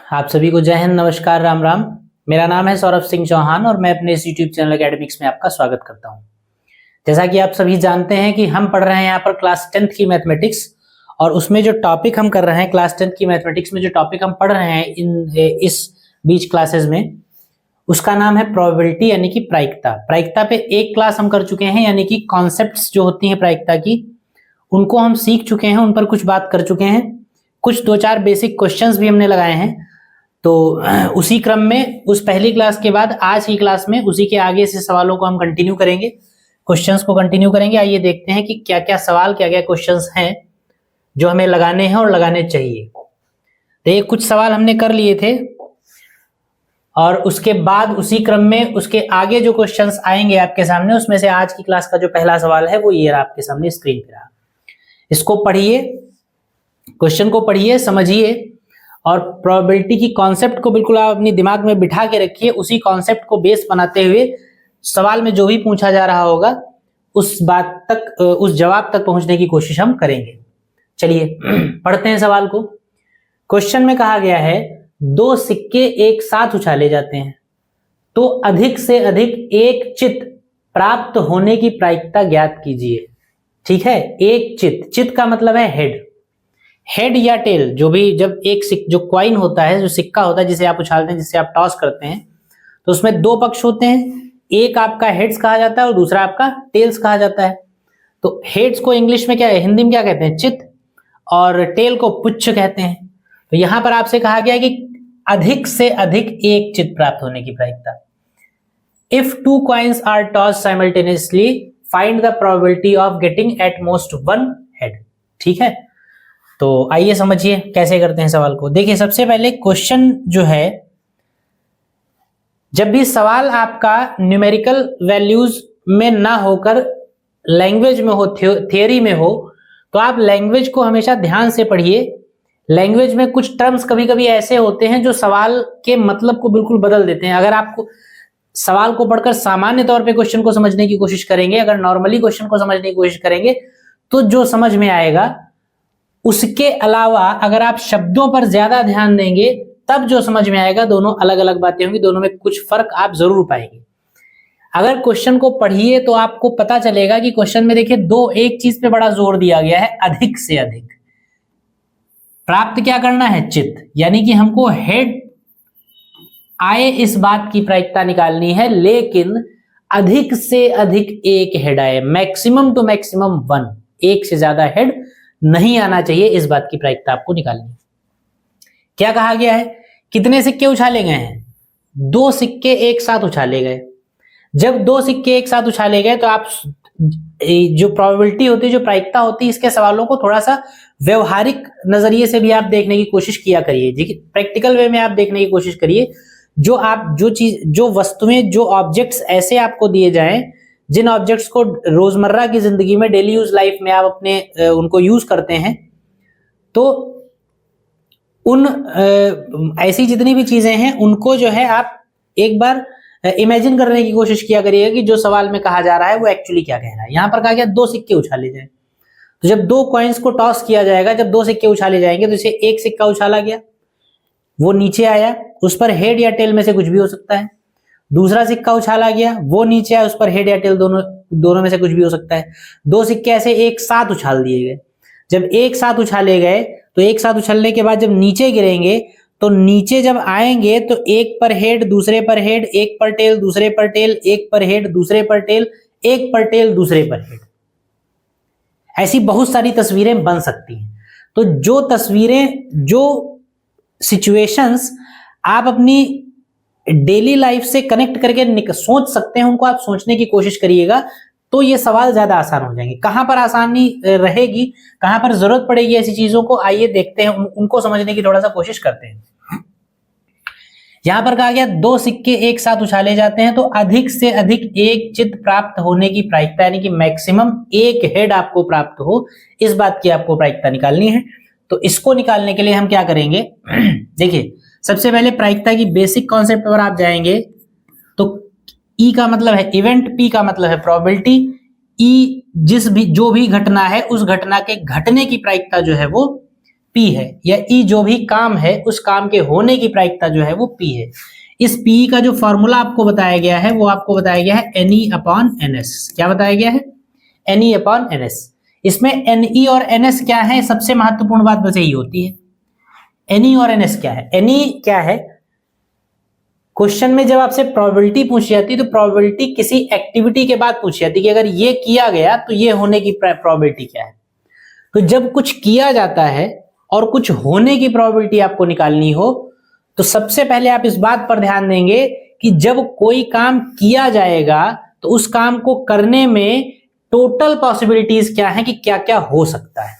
आप सभी को जय हिंद, नमस्कार, राम राम। मेरा नाम है सौरभ सिंह चौहान और मैं अपने इस यूट्यूब चैनल एकेडमिक्स में आपका स्वागत करता हूं। जैसा कि आप सभी जानते हैं कि हम पढ़ रहे हैं यहाँ पर क्लास 10th की मैथमेटिक्स, और उसमें जो टॉपिक हम कर रहे हैं क्लास 10th की मैथमेटिक्स में जो टॉपिक हम पढ़ रहे हैं इस बीच क्लासेस में, उसका नाम है प्रोबेबिलिटी यानी कि प्रायिकता। प्रायिकता पे एक क्लास हम कर चुके हैं, यानी कि कॉन्सेप्ट्स जो होती हैं प्रायिकता की उनको हम सीख चुके हैं, उन पर कुछ बात कर चुके हैं, कुछ दो चार बेसिक क्वेश्चंस भी हमने लगाए हैं। तो उसी क्रम में उस पहली क्लास के बाद आज की क्लास में उसी के आगे से सवालों को हम कंटिन्यू करेंगे, क्वेश्चंस को कंटिन्यू करेंगे। आइए देखते हैं कि क्या क्या सवाल, क्या क्या क्वेश्चंस हैं जो हमें लगाने हैं और लगाने चाहिए। तो ये कुछ सवाल हमने कर लिए थे और उसके बाद उसी क्रम में उसके आगे जो क्वेश्चंस आएंगे आपके सामने, उसमें से आज की क्लास का जो पहला सवाल है वो ये रहा आपके सामने स्क्रीन पे रहा। इसको पढ़िए, क्वेश्चन को पढ़िए, समझिए और प्रोबेबिलिटी की कॉन्सेप्ट को बिल्कुल आप अपनी दिमाग में बिठा के रखिए। उसी कॉन्सेप्ट को बेस बनाते हुए सवाल में जो भी पूछा जा रहा होगा उस बात तक, उस जवाब तक पहुंचने की कोशिश हम करेंगे। चलिए पढ़ते हैं सवाल को। क्वेश्चन में कहा गया है दो सिक्के एक साथ उछाले जाते हैं तो अधिक से अधिक एक चित प्राप्त होने की प्रायिकता ज्ञात कीजिए। ठीक है, एक चित, चित का मतलब है हेड या टेल, जो भी, जब एक जो कॉइन होता है, जो सिक्का होता है जिसे आप उछालते हैं, जिसे आप टॉस करते हैं, तो उसमें दो पक्ष होते हैं। एक आपका हेड्स कहा जाता है और दूसरा आपका टेल्स कहा जाता है। तो हेड्स को इंग्लिश में क्या है, हिंदी में क्या कहते हैं, चित, और टेल को पुच्छ कहते हैं। तो यहां पर आपसे कहा गया कि अधिक से अधिक एक चित प्राप्त होने की प्रायिकता। If two coins are toss simultaneously find the probability of getting at most one head. ठीक है, तो आइए समझिए कैसे करते हैं सवाल को। देखिए, सबसे पहले क्वेश्चन जो है, जब भी सवाल आपका न्यूमेरिकल वैल्यूज में ना होकर लैंग्वेज में हो, थियोरी में हो, तो आप लैंग्वेज को हमेशा ध्यान से पढ़िए। लैंग्वेज में कुछ टर्म्स कभी कभी ऐसे होते हैं जो सवाल के मतलब को बिल्कुल बदल देते हैं। अगर आपको सवाल को पढ़कर सामान्य तौर पे क्वेश्चन को समझने की कोशिश करेंगे, अगर नॉर्मली क्वेश्चन को समझने की कोशिश करेंगे, तो जो समझ में आएगा, उसके अलावा अगर आप शब्दों पर ज्यादा ध्यान देंगे तब जो समझ में आएगा, दोनों अलग अलग बातें होंगी, दोनों में कुछ फर्क आप जरूर पाएंगे। अगर क्वेश्चन को पढ़िए तो आपको पता चलेगा कि क्वेश्चन में देखिए एक चीज पे बड़ा जोर दिया गया है, अधिक से अधिक प्राप्त क्या करना है, चित, यानी कि हमको हेड आए इस बात की प्रायिकता निकालनी है, लेकिन अधिक से अधिक एक हेड आए, मैक्सिमम टू मैक्सिमम वन, एक से ज्यादा हेड नहीं आना चाहिए, इस बात की प्रायिकता आपको निकालनी है। क्या कहा गया है, कितने सिक्के उछाले गए हैं, दो सिक्के एक साथ उछाले गए। जब दो सिक्के एक साथ उछाले गए तो आप जो प्रोबेबिलिटी होती है, जो प्रायिकता होती है, इसके सवालों को थोड़ा सा व्यवहारिक नजरिए से भी आप देखने की कोशिश किया करिए, प्रैक्टिकल वे में आप देखने की कोशिश करिए। जो वस्तुएं, जो ऑब्जेक्ट्स ऐसे आपको दिए जाएं, जिन ऑब्जेक्ट्स को रोजमर्रा की जिंदगी में, डेली यूज लाइफ में आप अपने उनको यूज करते हैं, तो उन ऐसी जितनी भी चीजें हैं उनको जो है आप एक बार इमेजिन करने की कोशिश किया करिएगा कि जो सवाल में कहा जा रहा है वो एक्चुअली क्या कह रहा है। यहां पर कहा गया दो सिक्के उछाले जाए, तो जब दो कॉइन्स को टॉस किया जाएगा, जब दो सिक्के उछाले जाएंगे, तो इसे एक सिक्का उछाला गया, वो नीचे आया, उस पर हेड या टेल में से कुछ भी हो सकता है। दूसरा सिक्का उछाला गया, वो नीचे आया, उस पर हेड या टेल दोनों में से कुछ भी हो सकता है। दो सिक्के ऐसे एक साथ उछाल दिए गए। जब एक साथ उछाले गए तो एक साथ उछलने के बाद जब नीचे गिरेंगे, तो नीचे जब आएंगे तो एक पर हेड, दूसरे पर हेड, एक पर टेल, दूसरे पर टेल, एक पर हेड, दूसरे पर टेल, एक पर टेल, दूसरे पर हेड, ऐसी बहुत सारी तस्वीरें बन सकती हैं। तो जो तस्वीरें, जो सिचुएशंस आप अपनी डेली लाइफ से कनेक्ट करके सोच सकते हैं, उनको आप सोचने की कोशिश करिएगा, तो ये सवाल ज्यादा आसान हो जाएंगे। कहां पर आसानी रहेगी, कहां पर जरूरत पड़ेगी ऐसी चीजों को, आइए देखते हैं, उनको समझने की थोड़ा सा कोशिश करते हैं। यहां पर कहा गया दो सिक्के एक साथ उछाले जाते हैं तो अधिक से अधिक एक चित प्राप्त होने की प्रायिकता, यानी कि मैक्सिमम एक हेड आपको प्राप्त हो, इस बात की आपको प्रायिकता निकालनी है। तो इसको निकालने के लिए हम क्या करेंगे, देखिए, सबसे पहले प्रायिकता की बेसिक कॉन्सेप्ट पर आप जाएंगे तो ई का मतलब है इवेंट, पी का मतलब है प्रोबेबिलिटी, ई जो भी घटना है उस घटना के घटने की प्रायिकता जो है वो P है, या E जो भी काम है उस काम के होने की प्रायिकता जो है वो P है। इस P का जो फॉर्मूला आपको बताया गया है वो आपको बताया गया है NE/NS। क्या बताया गया है? NE/NS। इसमें NE और NS क्या है? सबसे महत्वपूर्ण बात बस यही होती है। NE और NS क्या है? NE क्या है? क्वेश्चन में जब आपसे प्रोबेबिलिटी पूछी जाती है तो प्रोबेबिलिटी किसी एक्टिविटी के बाद पूछी जाती है कि अगर ये किया गया तो ये होने की प्रोबेबिलिटी क्या है। तो जब कुछ किया जाता है और कुछ होने की प्रोबेबिलिटी आपको निकालनी हो तो सबसे पहले आप इस बात पर ध्यान देंगे कि जब कोई काम किया जाएगा तो उस काम को करने में टोटल पॉसिबिलिटीज क्या है कि क्या क्या हो सकता है।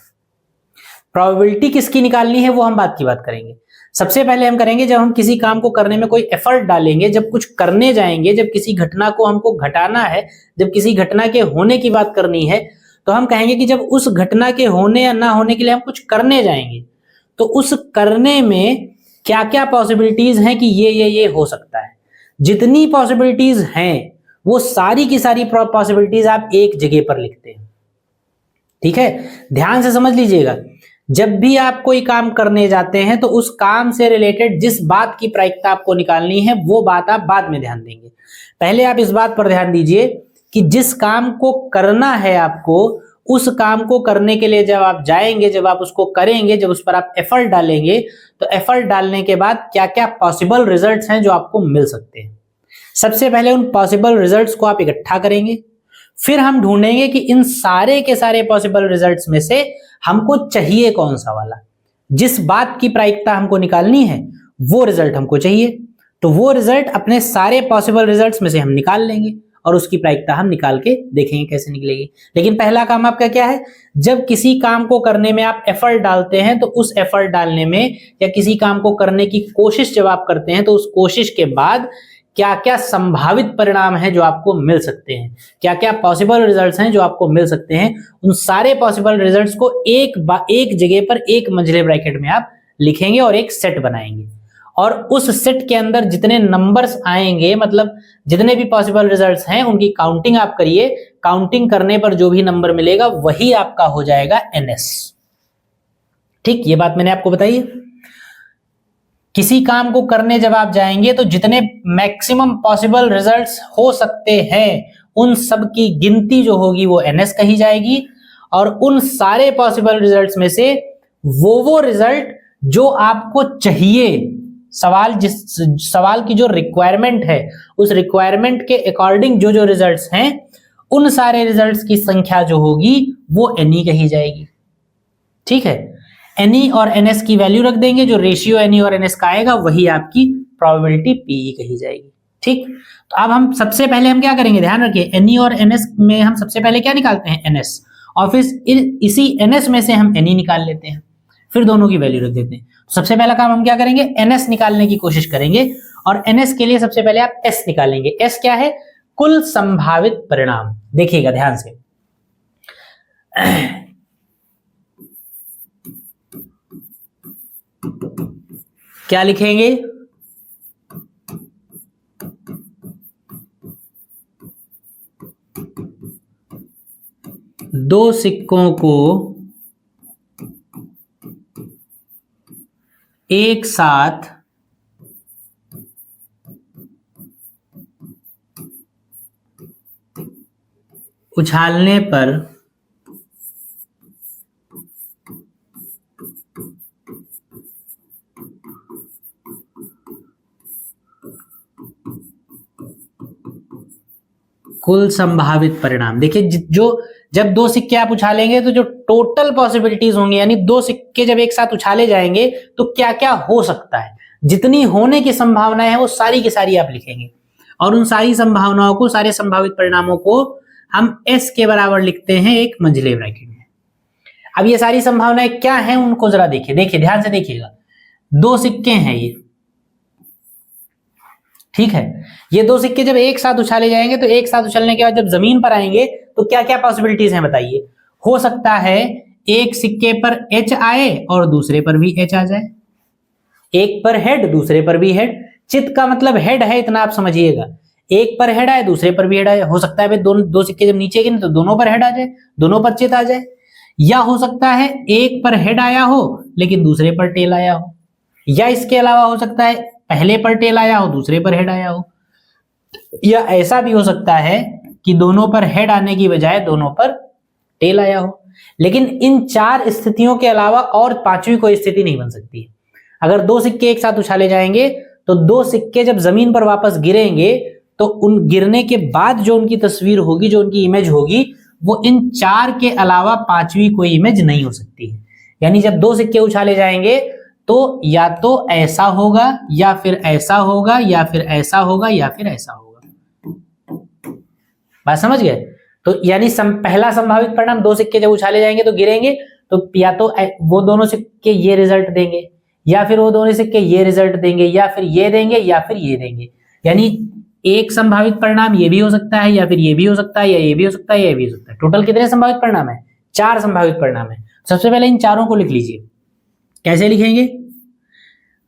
प्रोबेबिलिटी किसकी निकालनी है वो हम बात की बात करेंगे। सबसे पहले हम करेंगे जब हम किसी काम को करने में कोई एफर्ट डालेंगे, जब कुछ करने जाएंगे, जब किसी घटना को हमको घटाना है, जब किसी घटना के होने की बात करनी है, तो हम कहेंगे कि जब उस घटना के होने या ना होने के लिए हम कुछ करने जाएंगे तो उस करने में क्या क्या पॉसिबिलिटीज हैं कि ये हो सकता है। जितनी पॉसिबिलिटीज हैं वो सारी की सारी पॉसिबिलिटीज आप एक जगह पर लिखते हैं। ठीक है, ध्यान से समझ लीजिएगा। जब भी आप कोई काम करने जाते हैं तो उस काम से रिलेटेड जिस बात की प्रायिकता आपको निकालनी है वो बात आप बाद में ध्यान देंगे। पहले आप इस बात पर ध्यान दीजिए कि जिस काम को करना है आपको, उस काम को करने के लिए जब आप जाएंगे, जब आप उसको करेंगे, जब उस पर आप एफर्ट डालेंगे, तो एफर्ट डालने के बाद क्या क्या पॉसिबल रिजल्ट्स हैं जो आपको मिल सकते हैं। सबसे पहले उन पॉसिबल रिजल्ट्स को आप इकट्ठा करेंगे, फिर हम ढूंढेंगे कि इन सारे के सारे पॉसिबल रिजल्ट्स में से हमको चाहिए कौन सा वाला। जिस बात की प्रायिकता हमको निकालनी है वो रिजल्ट हमको चाहिए, तो वो रिजल्ट अपने सारे पॉसिबल रिजल्ट्स में से हम निकाल लेंगे और उसकी प्रायिकता हम निकाल के देखेंगे कैसे निकलेगी। लेकिन पहला काम आपका क्या है? जब किसी काम को करने में आप एफर्ट डालते हैं तो उस एफर्ट डालने में या किसी काम को करने की कोशिश जब आप करते हैं तो उस कोशिश के बाद क्या क्या संभावित परिणाम हैं जो आपको मिल सकते हैं, क्या क्या पॉसिबल रिजल्ट्स हैं जो आपको मिल सकते हैं, उन सारे पॉसिबल रिजल्ट्स को एक जगह पर एक मंझले ब्रैकेट में आप लिखेंगे और एक सेट बनाएंगे। और उस सेट के अंदर जितने नंबर्स आएंगे, मतलब जितने भी पॉसिबल रिजल्ट्स हैं, उनकी काउंटिंग आप करिए। काउंटिंग करने पर जो भी नंबर मिलेगा वही आपका हो जाएगा NS। ठीक, ये बात मैंने आपको बताई। किसी काम को करने जब आप जाएंगे तो जितने मैक्सिमम पॉसिबल रिजल्ट्स हो सकते हैं उन सब की गिनती जो होगी वो NS कही जाएगी, और उन सारे पॉसिबल रिजल्ट्स में से वो रिजल्ट जो आपको चाहिए, सवाल की जो रिक्वायरमेंट है उस रिक्वायरमेंट के अकॉर्डिंग जो रिजल्ट्स हैं उन सारे रिजल्ट्स की संख्या जो होगी वो NE कही जाएगी। ठीक है, NE और NS की वैल्यू रख देंगे, जो रेशियो NE और NS का आएगा वही आपकी प्रोबेबिलिटी PE कही जाएगी। ठीक, तो अब हम सबसे पहले हम क्या करेंगे, ध्यान रखिए, NE और NS में हम सबसे पहले क्या निकालते हैं? NS, और फिर इसी NS में से हम NE निकाल लेते हैं, फिर दोनों की वैल्यू रख देते हैं। सबसे पहला काम हम क्या करेंगे? NS निकालने की कोशिश करेंगे, और NS के लिए सबसे पहले आप S निकालेंगे। S क्या है? कुल संभावित परिणाम। देखिएगा ध्यान से, क्या लिखेंगे? दो सिक्कों को एक साथ उछालने पर कुल संभावित परिणाम। देखिए, जब दो सिक्के आप उछालेंगे तो जो टोटल पॉसिबिलिटीज होंगी, यानी दो सिक्के जब एक साथ उछाले जाएंगे तो क्या क्या हो सकता है, जितनी होने की संभावनाएं हैं वो सारी की सारी आप लिखेंगे, और उन सारी संभावनाओं को, सारे संभावित परिणामों को हम S के बराबर लिखते हैं एक मंझले ब्रैकेट में। अब ये सारी संभावनाएं क्या हैं उनको जरा देखिए ध्यान से देखिएगा। दो सिक्के हैं ये, ठीक है, ये दो सिक्के जब एक साथ उछाले जाएंगे तो एक साथ उछलने के बाद जब जमीन पर आएंगे तो क्या क्या पॉसिबिलिटीज हैं बताइए। हो सकता है एक सिक्के पर H आए और दूसरे पर भी H आ जाए, एक पर हेड दूसरे पर भी हेड। चित का मतलब हेड है, इतना आप समझिएगा। एक पर हेड आए दूसरे पर भी हेड आए। हो सकता है भाई दो सिक्के जब नीचे गिरे तो दोनों पर हेड आ जाए, दोनों पर चित आ जाए। या हो सकता है एक पर हेड आया हो लेकिन दूसरे पर टेल आया हो, या इसके अलावा हो सकता है पहले पर टेल आया हो दूसरे पर हेड आया हो, या ऐसा भी हो सकता है कि दोनों पर हेड आने की बजाय दोनों पर टेल आया हो। लेकिन इन 4 स्थितियों के अलावा और 5वीं कोई स्थिति नहीं बन सकती है। अगर 2 सिक्के एक साथ उछाले जाएंगे तो 2 सिक्के जब जमीन पर वापस गिरेंगे तो उन गिरने के बाद जो उनकी तस्वीर होगी, जो उनकी इमेज होगी, वो इन 4 के अलावा 5वीं कोई इमेज नहीं हो सकती है। यानी जब 2 सिक्के उछाले जाएंगे तो या तो ऐसा होगा, या फिर ऐसा होगा, या फिर ऐसा होगा, या फिर ऐसा होगा। बात समझ गए? तो यानी पहला संभावित परिणाम 2 सिक्के जब उछाले जाएंगे तो गिरेंगे, तो या तो वो दोनों सिक्के ये रिजल्ट देंगे, या फिर वो दोनों सिक्के ये रिजल्ट देंगे, या फिर ये देंगे, या फिर ये देंगे। यानी एक संभावित परिणाम ये भी हो सकता है, या फिर ये भी हो सकता है, या ये भी हो सकता है, या ये भी हो सकता है। टोटल कितने संभावित परिणाम है? 4 संभावित परिणाम है। सबसे पहले इन चारों को लिख लीजिए। कैसे लिखेंगे?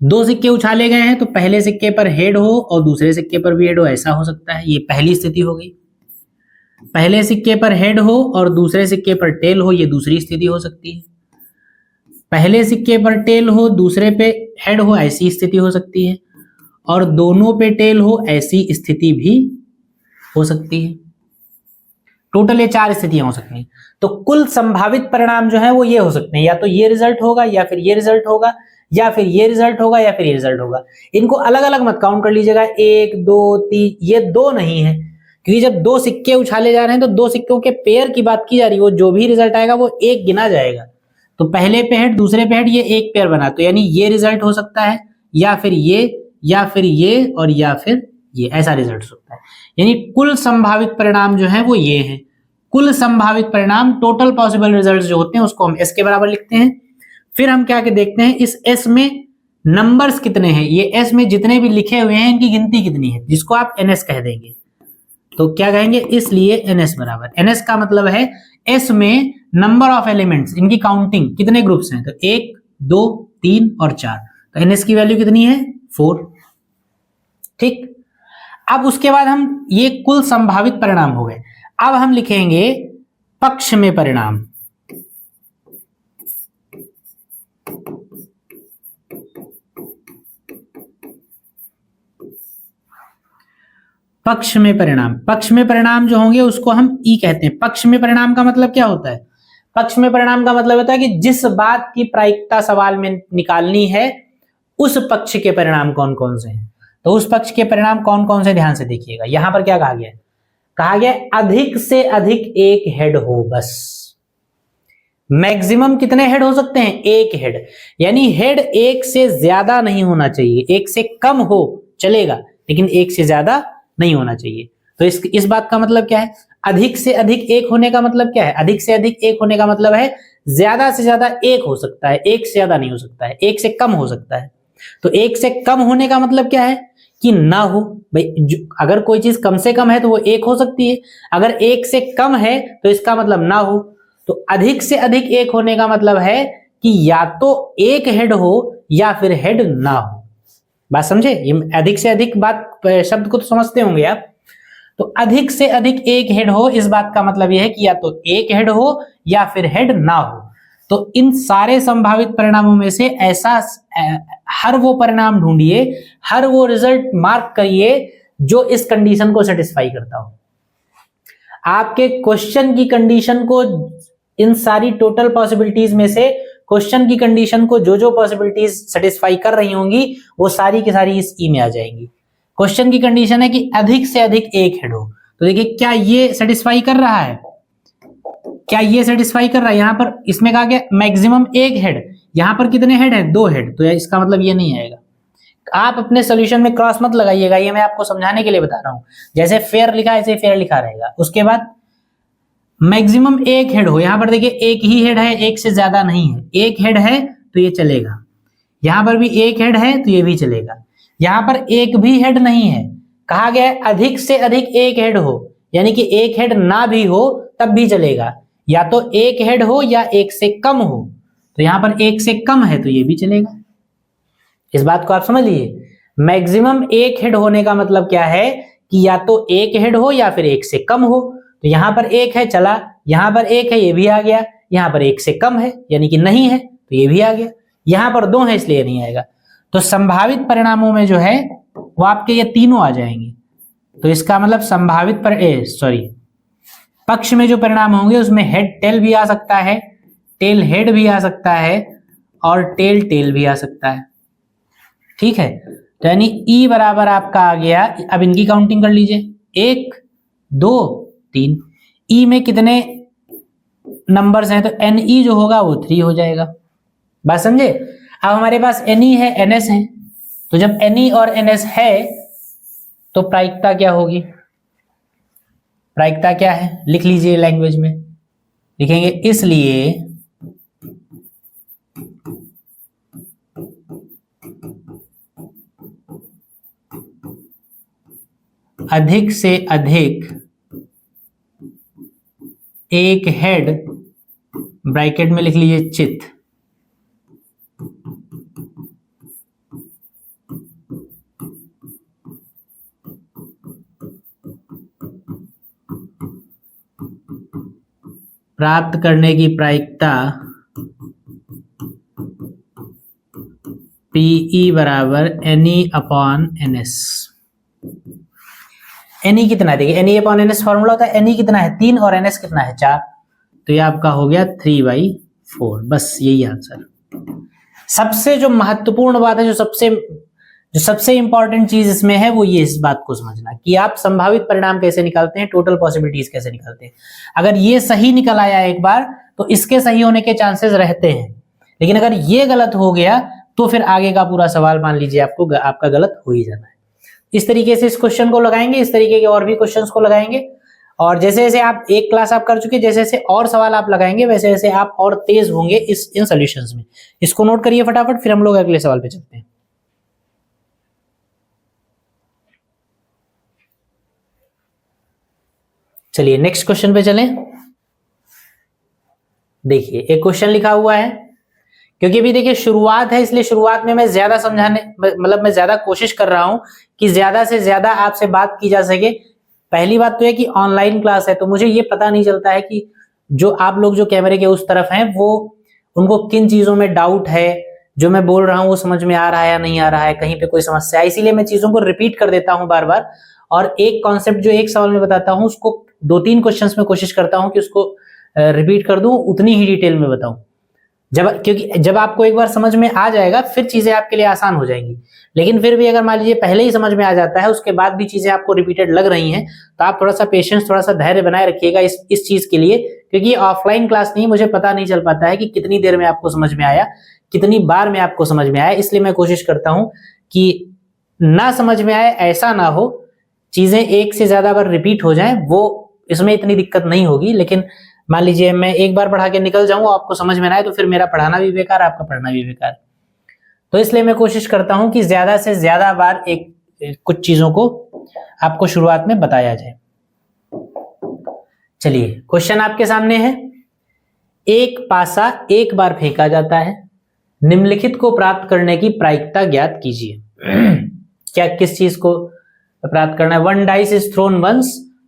2 सिक्के उछाले गए हैं तो पहले सिक्के पर हेड हो और दूसरे सिक्के पर भी हेड हो, ऐसा हो सकता है। ये पहली स्थिति हो गई। पहले सिक्के पर हेड हो और दूसरे सिक्के पर टेल हो, ये दूसरी स्थिति हो सकती है। पहले सिक्के पर टेल हो दूसरे पे हेड हो, ऐसी स्थिति हो सकती है। और दोनों पे टेल हो, ऐसी स्थिति भी हो सकती है। टोटल ये 4 स्थितियां हो सकती हैं। तो कुल संभावित परिणाम जो है वो ये हो सकते हैं, या तो ये रिजल्ट होगा, या फिर ये रिजल्ट होगा, या फिर ये रिजल्ट होगा, या फिर ये रिजल्ट होगा। इनको अलग अलग मत काउंट कर लीजिएगा, 1 2 3, ये 2 नहीं है, क्योंकि जब 2 सिक्के उछाले जा रहे हैं तो 2 सिक्कों के पेयर की बात की जा रही है। वो जो भी रिजल्ट आएगा वो 1 गिना जाएगा। तो पहले पे हेड दूसरे पे हेड, ये 1 पेयर बना, तो यानी ये रिजल्ट हो सकता है, या फिर ये, या फिर ये, और या फिर ये, ऐसा रिजल्ट हो सकता है। यानी कुल संभावित परिणाम जो है वो ये है। कुल संभावित परिणाम, टोटल पॉसिबल रिजल्ट जो होते हैं उसको हम एस के बराबर लिखते हैं। फिर हम क्या देखते हैं, इस एस में नंबर्स कितने हैं, ये एस में जितने भी लिखे हुए हैं इनकी गिनती कितनी है, जिसको आप एनएस कह देंगे। तो क्या कहेंगे, इसलिए एनएस बराबर, एनएस का मतलब है एस में नंबर ऑफ एलिमेंट्स, इनकी काउंटिंग, कितने ग्रुप्स हैं, तो 1 2 3 और 4। तो एनएस की वैल्यू कितनी है, 4। ठीक। अब उसके बाद हम, ये कुल संभावित परिणाम हो गए। अब हम लिखेंगे पक्ष में परिणाम। पक्ष में परिणाम, पक्ष में परिणाम जो होंगे उसको हम ई कहते हैं। पक्ष में परिणाम का मतलब क्या होता है? पक्ष में परिणाम का मतलब होता है कि जिस बात की प्रायिकता सवाल में निकालनी है उस पक्ष के परिणाम कौन कौन से हैं। तो उस पक्ष के परिणाम कौन कौन से, ध्यान से देखिएगा। यहां पर क्या कहा गया है, कहा गया अधिक से अधिक एक हेड हो, बस। मैक्सिमम कितने हेड हो सकते हैं, 1 हेड। यानी हेड 1 से ज्यादा नहीं होना चाहिए, 1 से कम हो चलेगा लेकिन 1 से ज्यादा नहीं होना चाहिए। तो इस बात का मतलब क्या है, अधिक से अधिक 1 होने का मतलब क्या है, अधिक से अधिक 1 होने का मतलब है ज्यादा से ज्यादा 1 हो सकता है, 1 से ज्यादा नहीं हो सकता है, 1 से कम हो सकता है। तो 1 से कम होने का मतलब क्या है कि ना हो। भाई अगर कोई चीज कम से कम है तो वो 1 हो सकती है, अगर 1 से कम है तो इसका मतलब ना हो। तो अधिक से अधिक 1 होने का मतलब है कि या तो 1 हेड हो या फिर हेड ना हो। बात समझे? ये अधिक से अधिक बात, शब्द को तो समझते होंगे आप। तो अधिक से अधिक 1 हेड हो, इस बात का मतलब यह है कि या तो 1 हेड हो या फिर हेड ना हो। तो इन सारे संभावित परिणामों में से ऐसा हर वो परिणाम ढूंढिए, हर वो रिजल्ट मार्क करिए जो इस कंडीशन को सेटिस्फाई करता हो। आपके क्वेश्चन की कंडीशन को, इन सारी टोटल पॉसिबिलिटीज में से क्वेश्चन की कंडीशन को जो जो पॉसिबिलिटीज सेटिस्फाई कर रही होंगी वो सारी की सारी इस ई में आ जाएंगी। क्वेश्चन की कंडीशन है कि अधिक से अधिक 1 हेड हो, तो देखिए क्या ये सेटिस्फाई कर रहा है, क्या ये सेटिस्फाई कर रहा है। यहां पर इसमें कहा गया मैक्सिमम 1 हेड, यहां पर कितने हेड है, 2 हेड, तो इसका मतलब ये नहीं आएगा। आप अपने सोल्यूशन में क्रॉस मत लगाइएगा, ये मैं आपको समझाने के लिए बता रहा हूं। जैसे फेयर लिखा है ऐसे फेयर लिखा रहेगा। उसके बाद मैक्सिमम 1 हेड हो, यहां पर देखिए 1 ही हेड है, 1 से ज्यादा नहीं है, 1 हेड है तो ये चलेगा। यहां पर भी 1 हेड है तो ये भी चलेगा। यहां पर 1 भी हेड नहीं है, कहा गया है अधिक से अधिक 1 हेड हो, यानी कि 1 हेड ना भी हो तब भी चलेगा। या तो 1 हेड हो या 1 से कम हो, तो यहां पर 1 से कम है तो ये भी चलेगा। इस बात को आप समझ लीजिए। मैक्सिमम 1 हेड होने का मतलब क्या है कि या तो 1 हेड हो या फिर 1 से कम हो। तो यहां पर 1 है चला, यहां पर 1 है ये भी आ गया, यहां पर 1 से कम है यानी कि नहीं है तो ये भी आ गया, यहां पर 2 है इसलिए नहीं आएगा। तो संभावित परिणामों में जो है वो आपके ये तीनों आ जाएंगे। तो इसका मतलब संभावित पक्ष में जो परिणाम होंगे उसमें हेड टेल भी आ सकता है, टेल हेड भी आ सकता है और टेल टेल भी आ सकता है। ठीक है, तो यानी ई बराबर आपका आ गया, अब इनकी काउंटिंग कर लीजिए, 1 2 3। ई में कितने नंबर्स हैं, तो एन ई जो होगा वो 3 हो जाएगा। बात समझे? अब हमारे पास एन ई है, एन एस है, तो जब एन ई और एन एस है तो प्रायिकता क्या होगी? प्रायिकता क्या है लिख लीजिए, लैंग्वेज में लिखेंगे इसलिए अधिक से अधिक एक हेड, ब्रैकेट में लिख लीजिए चित, प्राप्त करने की प्रायिकता पीई बराबर N E upon N S. N E कितना है, देखिए N E upon N S formula होता है, एन ई कितना है 3 और एन एस कितना है 4, तो ये आपका हो गया 3/4। बस यही आंसर। सबसे जो महत्वपूर्ण बात है, जो सबसे इंपॉर्टेंट चीज इसमें है वो ये, इस बात को समझना कि आप संभावित परिणाम कैसे निकालते हैं, टोटल पॉसिबिलिटीज कैसे निकालते हैं। अगर ये सही निकल आया एक बार तो इसके सही होने के चांसेस रहते हैं, लेकिन अगर ये गलत हो गया तो फिर आगे का पूरा सवाल मान लीजिए आपका गलत हो ही जाना है। इस तरीके से इस क्वेश्चन को लगाएंगे, इस तरीके के और भी क्वेश्चंस को लगाएंगे, और जैसे जैसे आप एक क्लास आप कर चुके, जैसे जैसे और सवाल आप लगाएंगे वैसे वैसे आप और तेज होंगे इन सॉल्यूशंस में। इसको नोट करिए फटाफट, फिर हम लोग अगले सवाल पे चलते हैं। चलिए नेक्स्ट क्वेश्चन पे चलें। देखिए एक क्वेश्चन लिखा हुआ है, क्योंकि अभी देखिए शुरुआत है इसलिए शुरुआत में मैं ज्यादा समझाने, मतलब मैं ज्यादा कोशिश कर रहा हूं कि ज्यादा से ज्यादा आपसे बात की जा सके। पहली बात तो है कि ऑनलाइन क्लास है, तो मुझे ये पता नहीं चलता है कि जो आप लोग जो कैमरे के उस तरफ हैं वो उनको किन चीजों में डाउट है, जो मैं बोल रहा हूँ वो समझ में आ रहा है या नहीं आ रहा है, कहीं पे कोई समस्या है। इसीलिए मैं चीजों को रिपीट कर देता हूँ बार बार, और एक कॉन्सेप्ट जो एक सवाल में बताता हूँ उसको 2-3 क्वेश्चंस में कोशिश करता हूँ कि उसको रिपीट कर दूं, उतनी ही डिटेल में बताऊं। क्योंकि जब आपको एक बार समझ में आ जाएगा फिर चीजें आपके लिए आसान हो जाएंगी। लेकिन फिर भी अगर मान लीजिए पहले ही समझ में आ जाता है, उसके बाद भी चीजें आपको रिपीटेड लग रही हैं, तो आप थोड़ा सा पेशेंस, थोड़ा सा धैर्य बनाए रखिएगा इस चीज के लिए, क्योंकि ऑफलाइन क्लास नहीं, मुझे पता नहीं चल पाता है कि कितनी देर में आपको समझ में आया, कितनी बार में आपको समझ में आया। इसलिए मैं कोशिश करता हूं कि ना समझ में आए ऐसा ना हो, चीजें एक से ज्यादा बार रिपीट हो जाएं, वो इसमें इतनी दिक्कत नहीं होगी। लेकिन मान लीजिए मैं एक बार पढ़ा के निकल जाऊं, आपको समझ में ना आए, तो फिर मेरा पढ़ाना भी बेकार, आपका पढ़ना भी बेकार। तो इसलिए मैं कोशिश करता हूं कि ज्यादा से ज्यादा बार कुछ चीजों को आपको शुरुआत में बताया जाए। चलिए क्वेश्चन आपके सामने है, एक पासा एक बार फेंका जाता है, निम्नलिखित को प्राप्त करने की प्रायिकता ज्ञात कीजिए। क्या किस चीज को प्राप्त करना है? 1 dice is thrown once,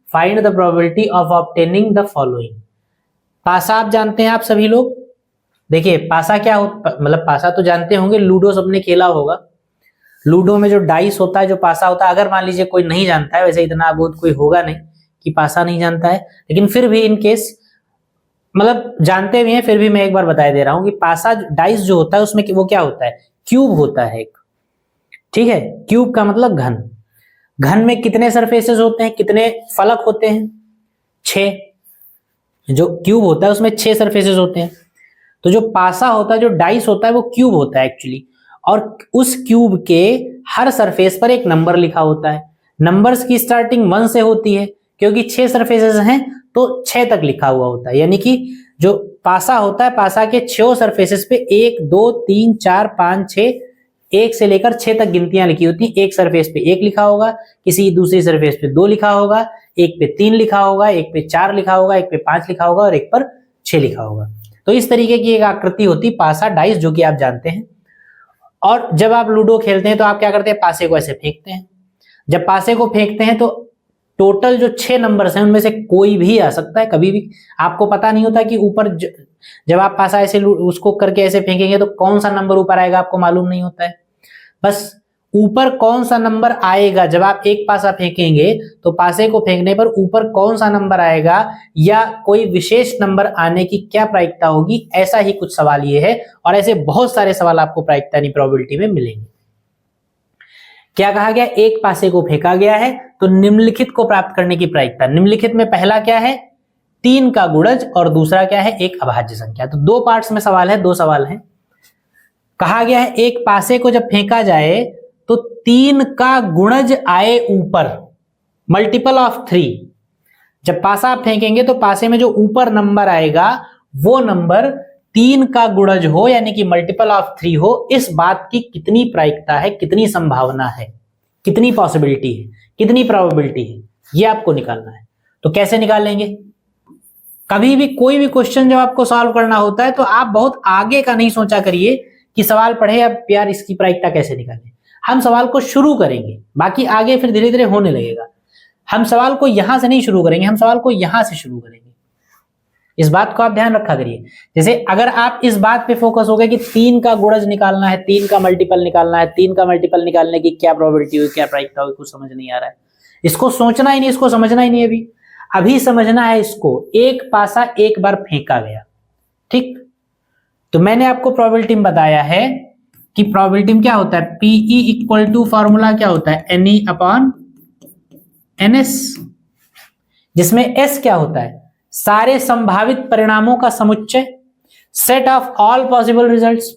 find the probability of obtaining the following। पासा आप जानते हैं, आप सभी लोग देखिए पासा क्या मतलब पासा तो जानते होंगे, लूडो सबने खेला होगा। लूडो में जो डाइस होता है, जो पासा होता है, अगर मान लीजिए कोई नहीं जानता है, वैसे इतना अबोध कोई होगा नहीं कि पासा नहीं जानता है, लेकिन फिर भी इन केस मतलब जानते भी हैं, फिर भी मैं एक बार बता दे रहा हूं कि पासा डाइस जो होता है उसमें वो क्या होता है, क्यूब होता है एक। ठीक है, क्यूब का मतलब घन। घन में कितने सरफेसेस होते हैं, कितने फलक होते हैं? 6। जो क्यूब होता है उसमें 6 सरफेसेस होते हैं। तो जो पासा होता है, जो डाइस होता है, वो क्यूब होता है एक्चुअली, और उस क्यूब के हर सरफेस पर एक नंबर लिखा होता है। नंबर्स की स्टार्टिंग 1 से होती है, क्योंकि 6 सरफेसेस हैं तो 6 तक लिखा हुआ होता है। यानी कि जो पासा होता है, पासा के 6 सरफेसेस पे 1 2 3 4 5 6, 1 से लेकर 6 तक गिनतियां लिखी होती हैं। एक सरफेस पे 1 लिखा होगा, किसी दूसरी सरफेस पे 2 लिखा होगा, एक पे 3 लिखा होगा, एक पे 4 लिखा होगा, एक पे 5 लिखा होगा और एक पर 6 लिखा होगा। तो इस तरीके की एक आकृति होती पासा डाइस, जो कि आप जानते हैं। और जब आप लूडो खेलते हैं तो आप क्या करते हैं, पासे को ऐसे फेंकते हैं। जब पासे को फेंकते हैं तो टोटल जो 6 नंबर्स हैं उनमें से कोई भी आ सकता है, कभी भी। आपको पता नहीं होता कि ऊपर जब आप पासा ऐसे उसको करके ऐसे फेंकेंगे तो कौन सा नंबर ऊपर आएगा आपको मालूम नहीं होता है। बस ऊपर कौन सा नंबर आएगा, जब आप एक पासा फेंकेंगे तो पासे को फेंकने पर ऊपर कौन सा नंबर आएगा या कोई विशेष नंबर आने की क्या प्रायिकता होगी, ऐसा ही कुछ सवाल ये है। और ऐसे बहुत सारे सवाल आपको प्रायिकता यानी प्रोबेबिलिटी में मिलेंगे। क्या कहा गया, एक पासे को फेंका गया है तो निम्नलिखित को प्राप्त करने की प्रायिकता। निम्नलिखित में पहला क्या है, 3 का गुणज, और दूसरा क्या है, एक अभाज्य संख्या। तो 2 पार्ट्स में सवाल है, 2 सवाल है। कहा गया है एक पासे को जब फेंका जाए तो 3 का गुणज आए ऊपर, मल्टीपल ऑफ 3। जब पासा आप फेंकेंगे तो पासे में जो ऊपर नंबर आएगा वो नंबर 3 का गुणज हो, यानी कि मल्टीपल ऑफ 3 हो। इस बात की कितनी प्रायिकता है, कितनी संभावना है, कितनी पॉसिबिलिटी है, कितनी प्रोबेबिलिटी है, ये आपको निकालना है। तो कैसे निकालेंगे, कभी भी कोई भी क्वेश्चन जब आपको सॉल्व करना होता है तो आप बहुत आगे का नहीं सोचा करिए कि सवाल पढ़े अब यार इसकी प्रायिकता कैसे निकालें। हम सवाल को शुरू करेंगे, बाकी आगे फिर धीरे धीरे होने लगेगा। हम सवाल को यहां से नहीं शुरू करेंगे, हम सवाल को यहां से शुरू करेंगे। इस बात को आप ध्यान रखा करिए। जैसे अगर आप इस बात पे फोकस हो गए कि 3 का गुणज निकालना है, 3 का मल्टीपल निकालना है, 3 का मल्टीपल निकालने की क्या प्रोबेबिलिटी हुई, क्या प्रायिकता हुई, कुछ समझ नहीं आ रहा है, इसको सोचना ही नहीं, इसको समझना ही नहीं। अभी समझना है इसको। एक पासा एक बार फेंका गया, ठीक, तो मैंने आपको प्रोबेबिलिटी में बताया है कि प्रोबेबिलिटी में क्या होता है, पीई इक्वल टू फॉर्मूला क्या होता है, N E upon N S, जिसमें एस क्या होता है, सारे संभावित परिणामों का समुच्चय, set of all possible results.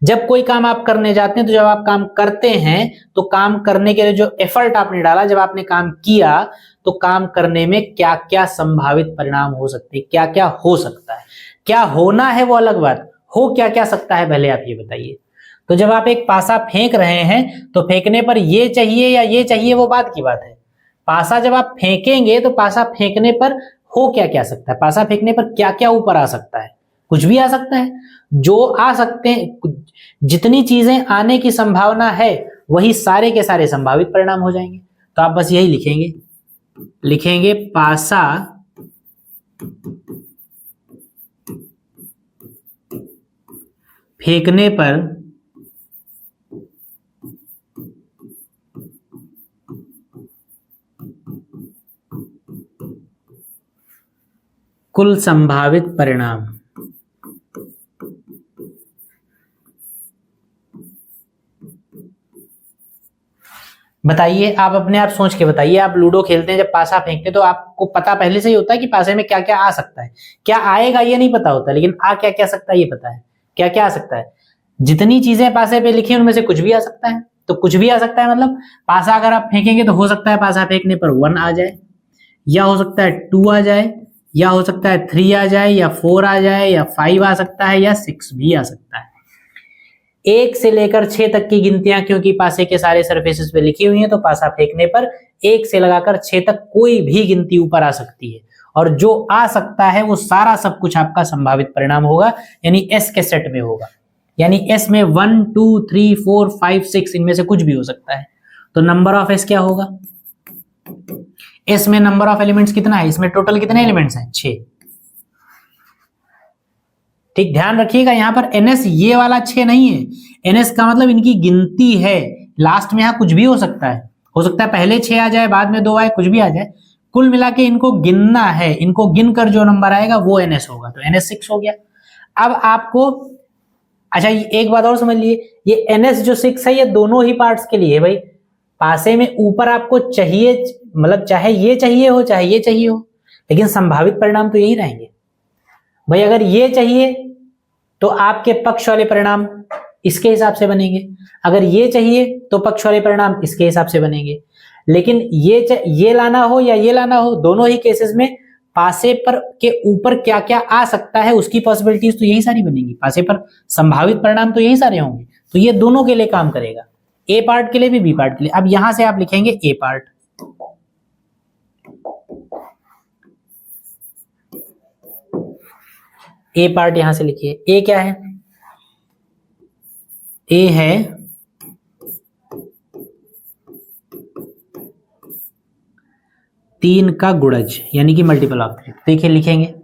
जब कोई काम आप करने जाते हैं तो जब आप काम करते हैं तो काम करने के लिए जो एफर्ट आपने डाला, जब आपने काम किया तो काम करने में क्या क्या संभावित परिणाम हो सकते हैं, क्या क्या हो सकता है। क्या होना है वो अलग बात, हो क्या क्या सकता है पहले आप ये बताइए। तो जब आप एक पासा फेंक रहे हैं तो फेंकने पर ये चाहिए या ये चाहिए वो बात की बात है। पासा जब आप फेंकेंगे तो पासा फेंकने पर हो क्या क्या सकता है, पासा फेंकने पर क्या क्या ऊपर आ सकता है, कुछ भी आ सकता है। जो आ सकते हैं, जितनी चीजें आने की संभावना है वही सारे के सारे संभावित परिणाम हो जाएंगे। तो आप बस यही लिखेंगे पासा फेंकने पर कुल संभावित परिणाम। बताइए, आप अपने आप सोच के बताइए। आप लूडो खेलते हैं, जब पासा फेंकते हैं तो आपको पता पहले से ही होता है कि पासे में क्या क्या आ सकता है, क्या आएगा ये नहीं पता होता, लेकिन आ क्या क्या सकता है ये पता है, क्या क्या आ सकता है। जितनी चीजें पासे पे लिखी उनमें से कुछ भी आ सकता है। तो कुछ भी आ सकता है मतलब पासा अगर आप फेंकेंगे तो हो सकता है पासा फेंकने पर 1 आ जाए, या हो सकता है 2 आ जाए, या हो सकता है 3 आ जाए, या 4 आ जाए, या 5 आ सकता है, या 6 भी आ सकता है। 1 से लेकर 6 तक की गिनतियां क्योंकि पासे के सारे सरफेसेस पे लिखी हुई हैं, तो पासा फेंकने पर 1 से लगाकर 6 तक कोई भी गिनती ऊपर आ सकती है, और जो आ सकता है वो सारा सब कुछ आपका संभावित परिणाम होगा, यानी एस के सेट में होगा। यानी एस में 1 2 3 4 5 6 इनमें से कुछ भी हो सकता है। तो नंबर ऑफ एस क्या होगा, एस में नंबर ऑफ एलिमेंट्स कितना है, इसमें टोटल कितने एलिमेंट्स हैं, 6। ठीक, ध्यान रखिएगा यहां पर एनएस ये वाला 6 नहीं है, एनएस का मतलब इनकी गिनती है। लास्ट में यहां कुछ भी हो सकता है पहले 6 आ जाए, बाद में 2 आए, कुछ भी आ जाए, कुल मिला के इनको गिनना है। इनको गिनकर जो नंबर आएगा वो एनएस होगा, तो एनएस 6 हो गया। अब आपको अच्छा एक बात और समझ लिए, ये एनएस जो 6 है ये दोनों ही पार्ट्स के लिए है भाई। पासे में ऊपर आपको चाहिए, मतलब चाहे ये चाहिए हो चाहे ये चाहिए हो, लेकिन संभावित परिणाम तो यही रहेंगे भाई। अगर ये चाहिए तो आपके पक्ष वाले परिणाम इसके हिसाब से बनेंगे, अगर ये चाहिए तो पक्ष वाले परिणाम इसके हिसाब से बनेंगे। लेकिन ये लाना हो या ये लाना हो, दोनों ही केसेस में पासे पर के ऊपर क्या क्या आ सकता है उसकी पॉसिबिलिटीज तो यही सारी बनेंगी, पासे पर संभावित परिणाम तो यही सारे होंगे। तो ये दोनों के लिए काम करेगा, ए पार्ट के लिए भी बी पार्ट के लिए। अब यहां से आप लिखेंगे ए पार्ट, ए पार्ट यहां से लिखिए। ए क्या है, ए है 3 का गुणज यानी कि मल्टीपल ऑफ 3। देखिए लिखेंगे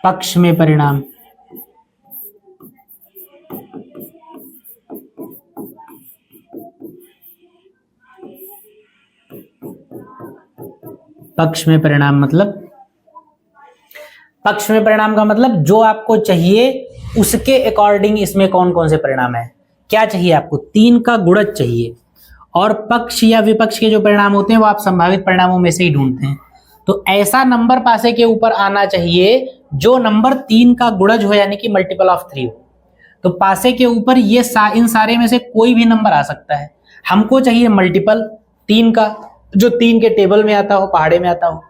पक्ष में परिणाम। पक्ष में परिणाम मतलब, पक्ष में परिणाम का मतलब जो आपको चाहिए उसके अकॉर्डिंग इसमें कौन कौन से परिणाम है। क्या चाहिए आपको? 3 का गुणज चाहिए, और पक्ष या विपक्ष के जो परिणाम होते हैं वो आप संभावित परिणामों में से ही ढूंढते हैं। तो ऐसा नंबर पासे के ऊपर आना चाहिए जो नंबर 3 का गुणज हो, यानी कि मल्टीपल ऑफ 3 हो। तो पासे के ऊपर ये इन सारे में से कोई भी नंबर आ सकता है। हमको चाहिए मल्टीपल 3 का, जो 3 के टेबल में आता हो, पहाड़े में आता हो।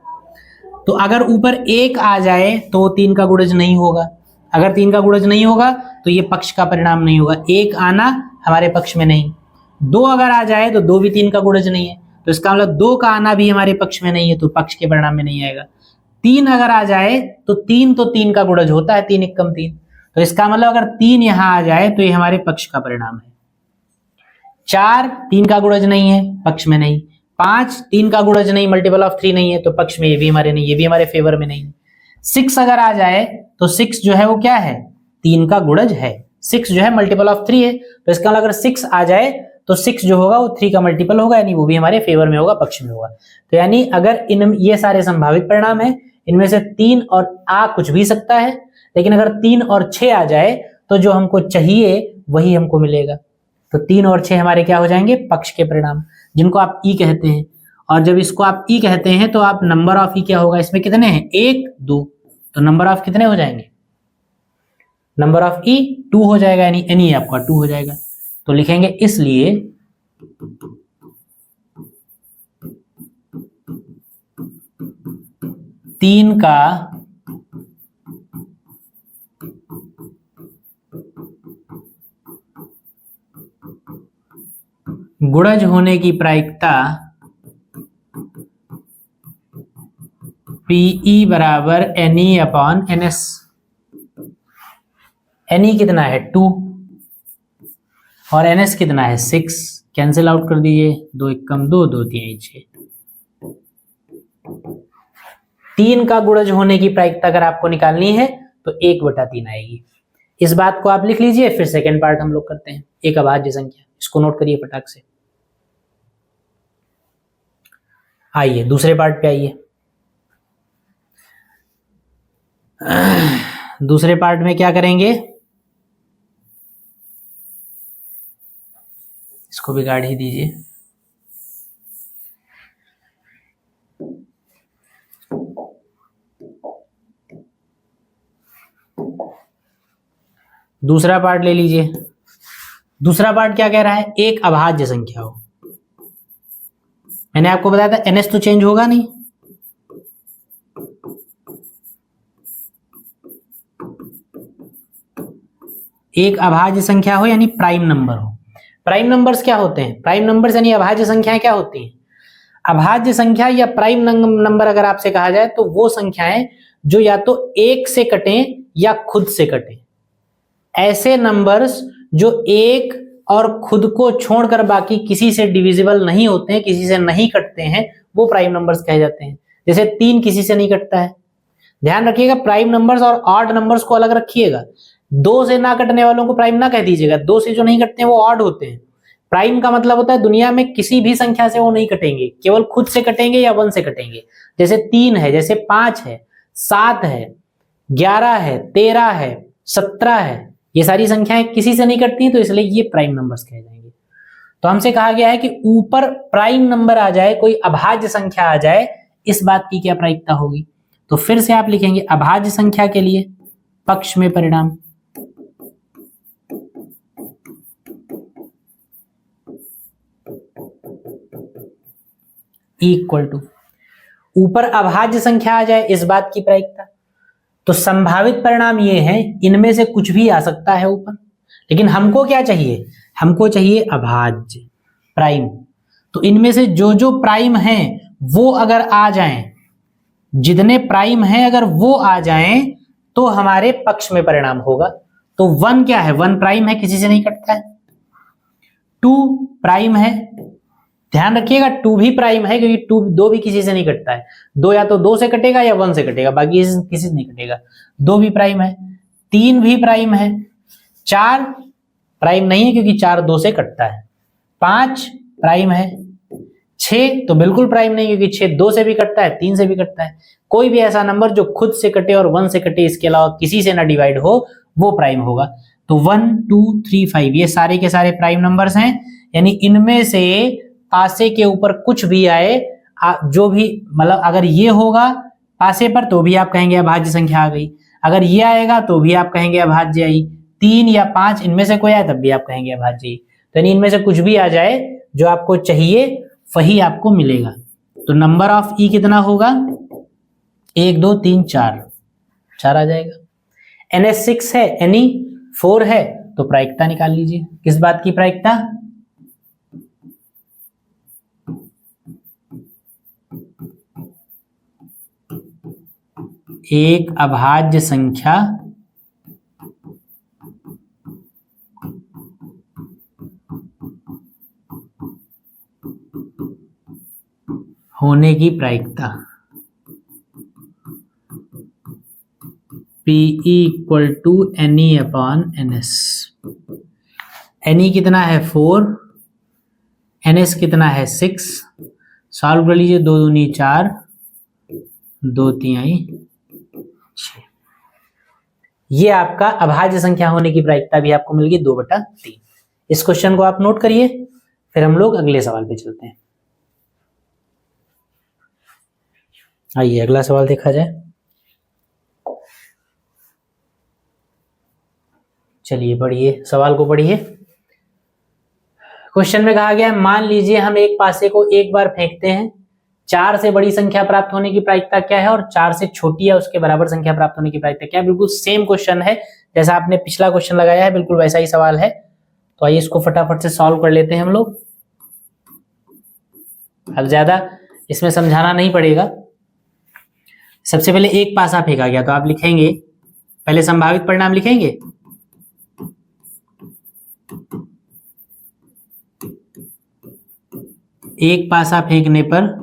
तो अगर ऊपर 1 आ जाए तो वो 3 का गुणज नहीं होगा। अगर 3 का गुणज नहीं होगा तो ये पक्ष का परिणाम नहीं होगा। 1 आना हमारे पक्ष में नहीं। 2 अगर आ जाए तो 2 भी 3 का गुणज नहीं है, तो इसका मतलब 2 का आना भी हमारे पक्ष में नहीं है, तो पक्ष के परिणाम में नहीं आएगा। 3 अगर आ जाए तो 3 का गुणज होता है, 3 एकम 3, तो इसका मतलब अगर 3 यहां आ जाए तो ये हमारे पक्ष का परिणाम है। 4 3 का गुणज नहीं है, पक्ष में नहीं। 5 3 का गुणज नहीं, मल्टीपल ऑफ 3 नहीं है, तो पक्ष में ये भी हमारे नहीं, ये भी हमारे फेवर में नहीं है। 6 अगर आ जाए तो 6 जो है वो क्या है? 3 का गुणज है। 6 जो है मल्टीपल ऑफ 3 है, तो इसका मतलब अगर 6 आ जाए तो 6 जो होगा वो 3 का मल्टीपल होगा, यानी वो भी हमारे फेवर में होगा, पक्ष में होगा। तो यानी अगर इन ये सारे संभावित परिणाम है, इनमें से 3 और आ कुछ भी सकता है, लेकिन अगर 3 और 6 आ जाए तो जो हमको चाहिए वही हमको मिलेगा। तो 3 और 6 हमारे क्या हो जाएंगे? पक्ष के परिणाम, जिनको आप ई कहते हैं। और जब इसको आप ई कहते हैं तो आप नंबर ऑफ ई क्या होगा? इसमें कितने हैं? 1 2, तो नंबर ऑफ कितने हो जाएंगे? नंबर ऑफ ई 2 हो जाएगा, यानी एनी आपका 2 हो जाएगा। तो लिखेंगे इसलिए तीन का गुणज होने की प्रायिकता पीई बराबर एनई अपॉन एनएस। एनई कितना है? 2, और एनएस कितना है? 6। कैंसिल आउट कर दीजिए, 2 एकम 2, 2 3 6। 3 का गुणज होने की प्रायिकता अगर आपको निकालनी है तो 1/3 आएगी। इस बात को आप लिख लीजिए। फिर सेकेंड पार्ट हम लोग करते हैं, एक अभाज्य संख्या, इसको नोट करिए फटाक से। आइए दूसरे पार्ट पे आइए। दूसरे पार्ट में क्या करेंगे? इसको भी गाड़ ही दीजिए। दूसरा पार्ट ले लीजिए। दूसरा पार्ट क्या कह रहा है? एक अभाज्य संख्या हो। मैंने आपको बताया था एनएस तो चेंज होगा नहीं, एक अभाज्य संख्या हो यानी प्राइम नंबर हो। प्राइम नंबर्स क्या होते हैं? प्राइम नंबर्स यानी अभाज्य संख्याएं क्या होती हैं? अभाज्य संख्या या प्राइम नंबर अगर आपसे कहा जाए तो वो संख्याएं जो या तो 1 से कटें या खुद से कटें। ऐसे नंबर्स जो 1 और खुद को छोड़कर बाकी किसी से डिविजिबल नहीं होते हैं, किसी से नहीं कटते हैं, वो प्राइम नंबर्स कहे जाते हैं। जैसे 3 किसी से नहीं कटता है। ध्यान रखिएगा, प्राइम नंबर्स और ऑड नंबर्स को अलग रखिएगा। 2 से ना कटने वालों को प्राइम ना कह दीजिएगा। 2 से जो नहीं कटते हैं वो ऑड होते हैं। प्राइम का मतलब होता है दुनिया में किसी भी संख्या से वो नहीं कटेंगे, केवल खुद से कटेंगे या 1 से कटेंगे। जैसे 3 है, जैसे 5 है, 7 है, 11 है, 13 है, 17 है, ये सारी संख्याएं किसी से नहीं कटती, तो इसलिए ये प्राइम नंबर्स कहे जाएंगे। तो हमसे कहा गया है कि ऊपर प्राइम नंबर आ जाए, कोई अभाज्य संख्या आ जाए, इस बात की क्या प्रायिकता होगी? तो फिर से आप लिखेंगे अभाज्य संख्या के लिए पक्ष में परिणाम इक्वल टू, ऊपर अभाज्य संख्या आ जाए इस बात की प्रायिकता। तो संभावित परिणाम ये हैं, इनमें से कुछ भी आ सकता है ऊपर, लेकिन हमको क्या चाहिए? हमको चाहिए अभाज्य प्राइम। तो इनमें से जो जो प्राइम हैं वो अगर आ जाएं, जितने प्राइम हैं अगर वो आ जाएं तो हमारे पक्ष में परिणाम होगा। तो 1 क्या है? 1 प्राइम है, किसी से नहीं कटता है। 2 प्राइम है, ध्यान रखिएगा 2 भी प्राइम है, क्योंकि 2 भी किसी से नहीं कटता है। 2 या तो 2 से कटेगा या 1 से कटेगा, बाकी किसी से नहीं कटेगा। 2 भी प्राइम है, 3 भी प्राइम है, 4 प्राइम नहीं है क्योंकि 4 2 से कटता है, 5 प्राइम है, 6 तो बिल्कुल प्राइम नहीं क्योंकि 6 2 से भी कटता है, 3 से भी कटता है। कोई भी ऐसा नंबर जो खुद से कटे और 1 से कटे, इसके अलावा किसी से ना डिवाइड हो, वो प्राइम होगा। तो 1 2 3 5 ये सारे के सारे प्राइम नंबर्स हैं, यानी इनमें से पासे के ऊपर कुछ भी आए, जो भी मतलब अगर ये होगा पासे पर तो भी आप कहेंगे अभाज्य संख्या आ गई, अगर ये आएगा तो भी आप कहेंगे अभाज्य आई, 3 या 5 इनमें से कोई आए तब भी आप कहेंगे अभाज्य आई। तो यानी इनमें से कुछ भी आ जाए जो आपको चाहिए वही आपको मिलेगा। तो नंबर ऑफ ई कितना होगा, 1 2 3 4 आ जाएगा। NS 6 है, NE 4 है, तो प्रायिकता निकाल लीजिए। किस बात की प्रायिकता, एक अभाज्य संख्या होने की प्रायिकता PE equal to NE upon NS। NE कितना है 4, NS कितना है 6, सॉल्व कर लीजिए, 2 दूनी 4, 2 तिहाई 6। ये आपका अभाज्य संख्या होने की प्रायिकता भी आपको मिल गई 2/3। इस क्वेश्चन को आप नोट करिए, फिर हम लोग अगले सवाल पे चलते हैं। आइए अगला सवाल देखा जाए। चलिए पढ़िए, सवाल को पढ़िए। क्वेश्चन में कहा गया है, मान लीजिए हम एक पासे को एक बार फेंकते हैं, 4 से बड़ी संख्या प्राप्त होने की प्रायिकता क्या है और 4 से छोटी या उसके बराबर संख्या प्राप्त होने की प्रायिकता क्या है। बिल्कुल सेम क्वेश्चन है जैसा आपने पिछला क्वेश्चन लगाया है, बिल्कुल वैसा ही सवाल है। तो आइए इसको फटाफट से सॉल्व कर लेते हैं हम लोग। अब ज्यादा इसमें समझाना नहीं पड़ेगा। सबसे पहले एक पासा फेंका गया तो आप लिखेंगे, पहले संभावित परिणाम लिखेंगे, एक पासा फेंकने पर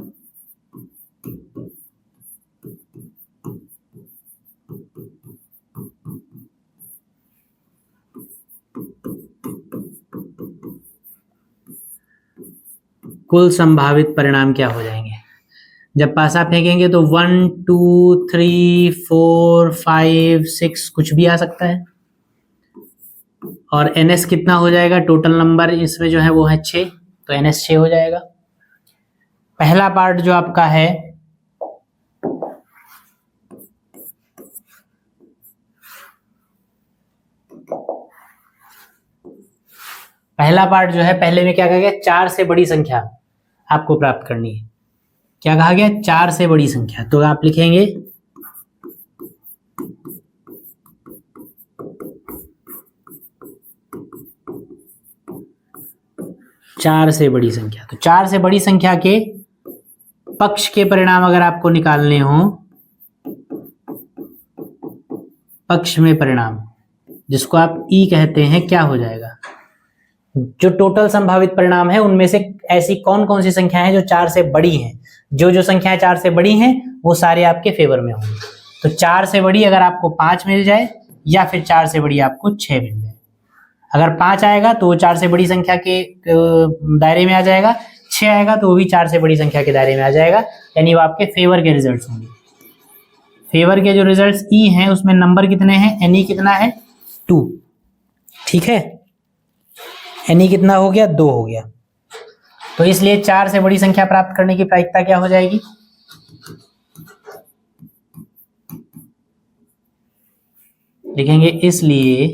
कुल संभावित परिणाम क्या हो जाएंगे। जब पासा फेंकेंगे तो 1 2 3 4 5 6 कुछ भी आ सकता है, और NS कितना हो जाएगा, टोटल नंबर इसमें जो है वो है 6, तो NS 6 हो जाएगा। पहला पार्ट जो आपका है पहला पार्ट जो है, पहले में क्या कहा गया, 4 से बड़ी संख्या आपको प्राप्त करनी है। क्या कहा गया, 4 से बड़ी संख्या, तो आप लिखेंगे 4 से बड़ी संख्या। तो 4 से बड़ी संख्या के पक्ष के परिणाम अगर आपको निकालने हो, पक्ष में परिणाम जिसको आप ई कहते हैं, क्या हो जाएगा, जो टोटल संभावित परिणाम है उनमें से ऐसी कौन कौन सी संख्याएं हैं जो 4 से बड़ी हैं। जो संख्याएं 4 से बड़ी हैं वो सारे आपके फेवर में होंगे। तो 4 से बड़ी अगर आपको 5 मिल जाए या फिर 4 से बड़ी आपको 6 मिल जाए। अगर 5 आएगा तो वो 4 से बड़ी संख्या के दायरे में आ जाएगा, 6 आएगा तो वो भी 4 से बड़ी संख्या के दायरे में आ जाएगा, यानी वो आपके फेवर के रिजल्ट्स होंगे। फेवर के जो रिजल्ट्स ई हैं उसमें नंबर कितने हैं, NE कितना है 2, ठीक है, NE कितना हो गया 2 हो गया। तो इसलिए 4 से बड़ी संख्या प्राप्त करने की प्रायिकता क्या हो जाएगी, लिखेंगे इसलिए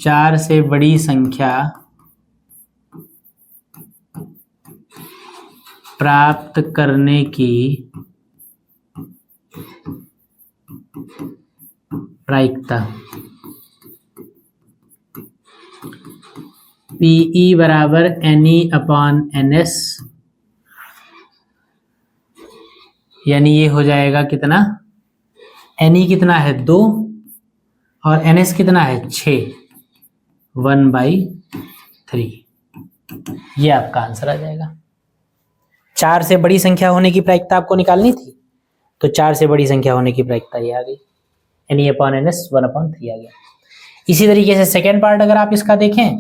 4 से बड़ी संख्या प्राप्त करने की प्रायिकता PE बराबर NE अपॉन NS, यानी ये हो जाएगा कितना, NE कितना है 2 और NS कितना है 6, 1/3। ये आपका आंसर आ जाएगा। 4 से बड़ी संख्या होने की प्रायिकता आपको निकालनी थी, तो 4 से बड़ी संख्या होने की प्रायिकता ये आ गई, NE/NS 1/3 आ गया। इसी तरीके से सेकेंड पार्ट अगर आप इसका देखें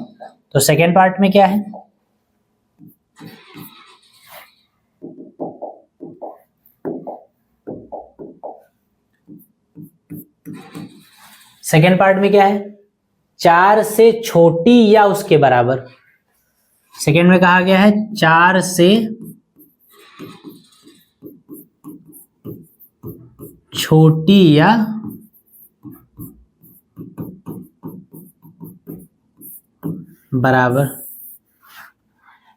तो सेकेंड पार्ट में क्या है, सेकेंड पार्ट में क्या है, 4 से छोटी या उसके बराबर। सेकेंड में कहा गया है 4 से छोटी या बराबर।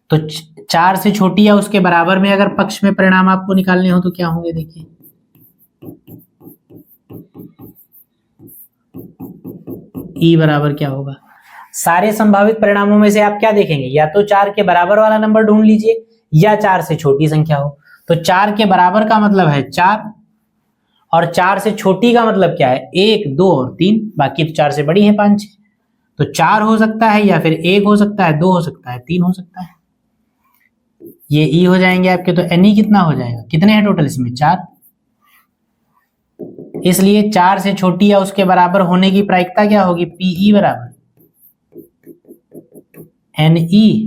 तो 4 से छोटी या उसके बराबर में अगर पक्ष में परिणाम आपको निकालने हो तो क्या होंगे, देखिए ई बराबर क्या होगा। सारे संभावित परिणामों में से आप क्या देखेंगे, या तो 4 के बराबर वाला नंबर ढूंढ लीजिए या 4 से छोटी संख्या हो। तो 4 के बराबर का मतलब है 4, और 4 से छोटी का मतलब क्या है, 1, 2 और 3, बाकी तो 4 से बड़ी है 5, 6। तो 4 हो सकता है, या फिर 1 हो सकता है, 2 हो सकता है, 3 हो सकता है। ये ई हो जाएंगे आपके। तो एनई कितना हो जाएगा, कितने हैं टोटल इसमें, 4। इसलिए 4 से छोटी या उसके बराबर होने की प्रायिकता क्या होगी, पीई बराबर NE/NS।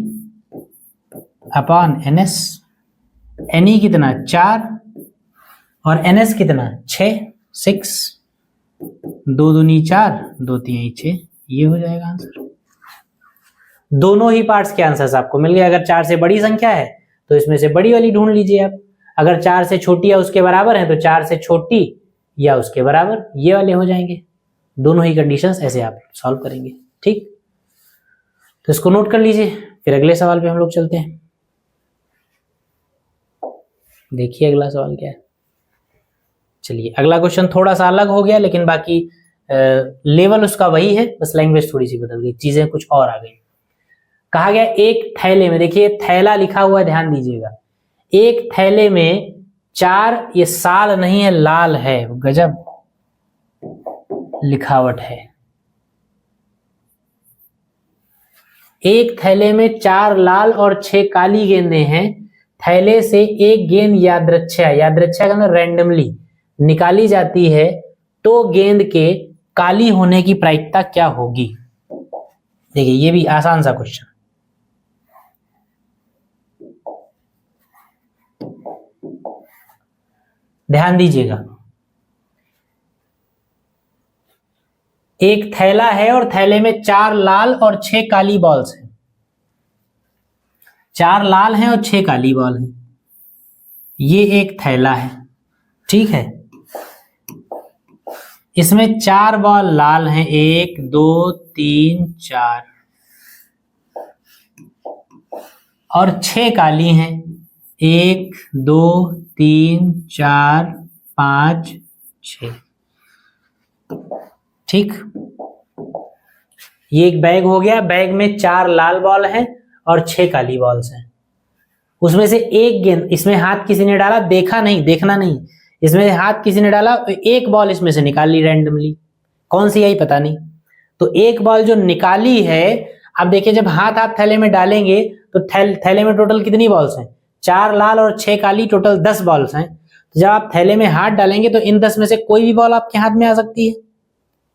NE कितना, 4, और NS कितना, 6, 6, 2 दूनी 4, 2 3 6। ये हो जाएगा आंसर। दोनों ही पार्ट्स के आंसर्स आपको मिल गए। अगर 4 से बड़ी संख्या है तो इसमें से बड़ी वाली ढूंढ लीजिए आप, अगर 4 से छोटी या उसके बराबर है तो 4 से छोटी या उसके बराबर, ये वाले हो जाएंगे। दोनों ही कंडीशंस ऐसे आप सॉल्व करेंगे, ठीक। तो इसको नोट कर लीजिए, फिर अगले सवाल पे हम लोग चलते हैं। देखिए अगला सवाल क्या है। चलिए अगला क्वेश्चन थोड़ा सा अलग हो गया, लेकिन बाकी लेवल उसका वही है, बस लैंग्वेज थोड़ी सी बदल गई, चीजें कुछ और आ गई। कहा गया एक थैले में, देखिए थैला लिखा हुआ है, ध्यान दीजिएगा। एक थैले में 4, ये साल नहीं है लाल है, गजब लिखावट है। एक थैले में 4 लाल और 6 काली गेंदें हैं। थैले से एक गेंद यादृच्छा का मतलब रैंडमली निकाली जाती है, तो गेंद के काली होने की प्रायिकता क्या होगी। देखिए ये भी आसान सा क्वेश्चन। ध्यान दीजिएगा, एक थैला है और थैले में 4 लाल और 6 काली बॉल्स हैं। 4 लाल हैं और 6 काली बॉल हैं। ये एक थैला है, ठीक है। इसमें 4 बॉल लाल हैं, 1 2 3 4, और 6 काली हैं, 1 2 3 4 5 6, ठीक। ये एक बैग हो गया, बैग में 4 लाल बॉल हैं और 6 काली बॉल्स हैं। उसमें से एक गेंद, इसमें हाथ किसी ने डाला, देखा नहीं, देखना नहीं, इसमें हाथ किसी ने डाला, एक बॉल इसमें से निकाल ली रैंडमली, कौन सी आई पता नहीं। तो एक बॉल जो निकाली है, अब देखिए जब हाथ आप थैले में डालेंगे तो थैले में टोटल कितनी बॉल्स हैं, 4 लाल और 6 काली, टोटल 10 बॉल्स हैं। तो जब आप थैले में हाथ डालेंगे तो इन 10 में से कोई भी बॉल आपके हाथ में आ सकती है,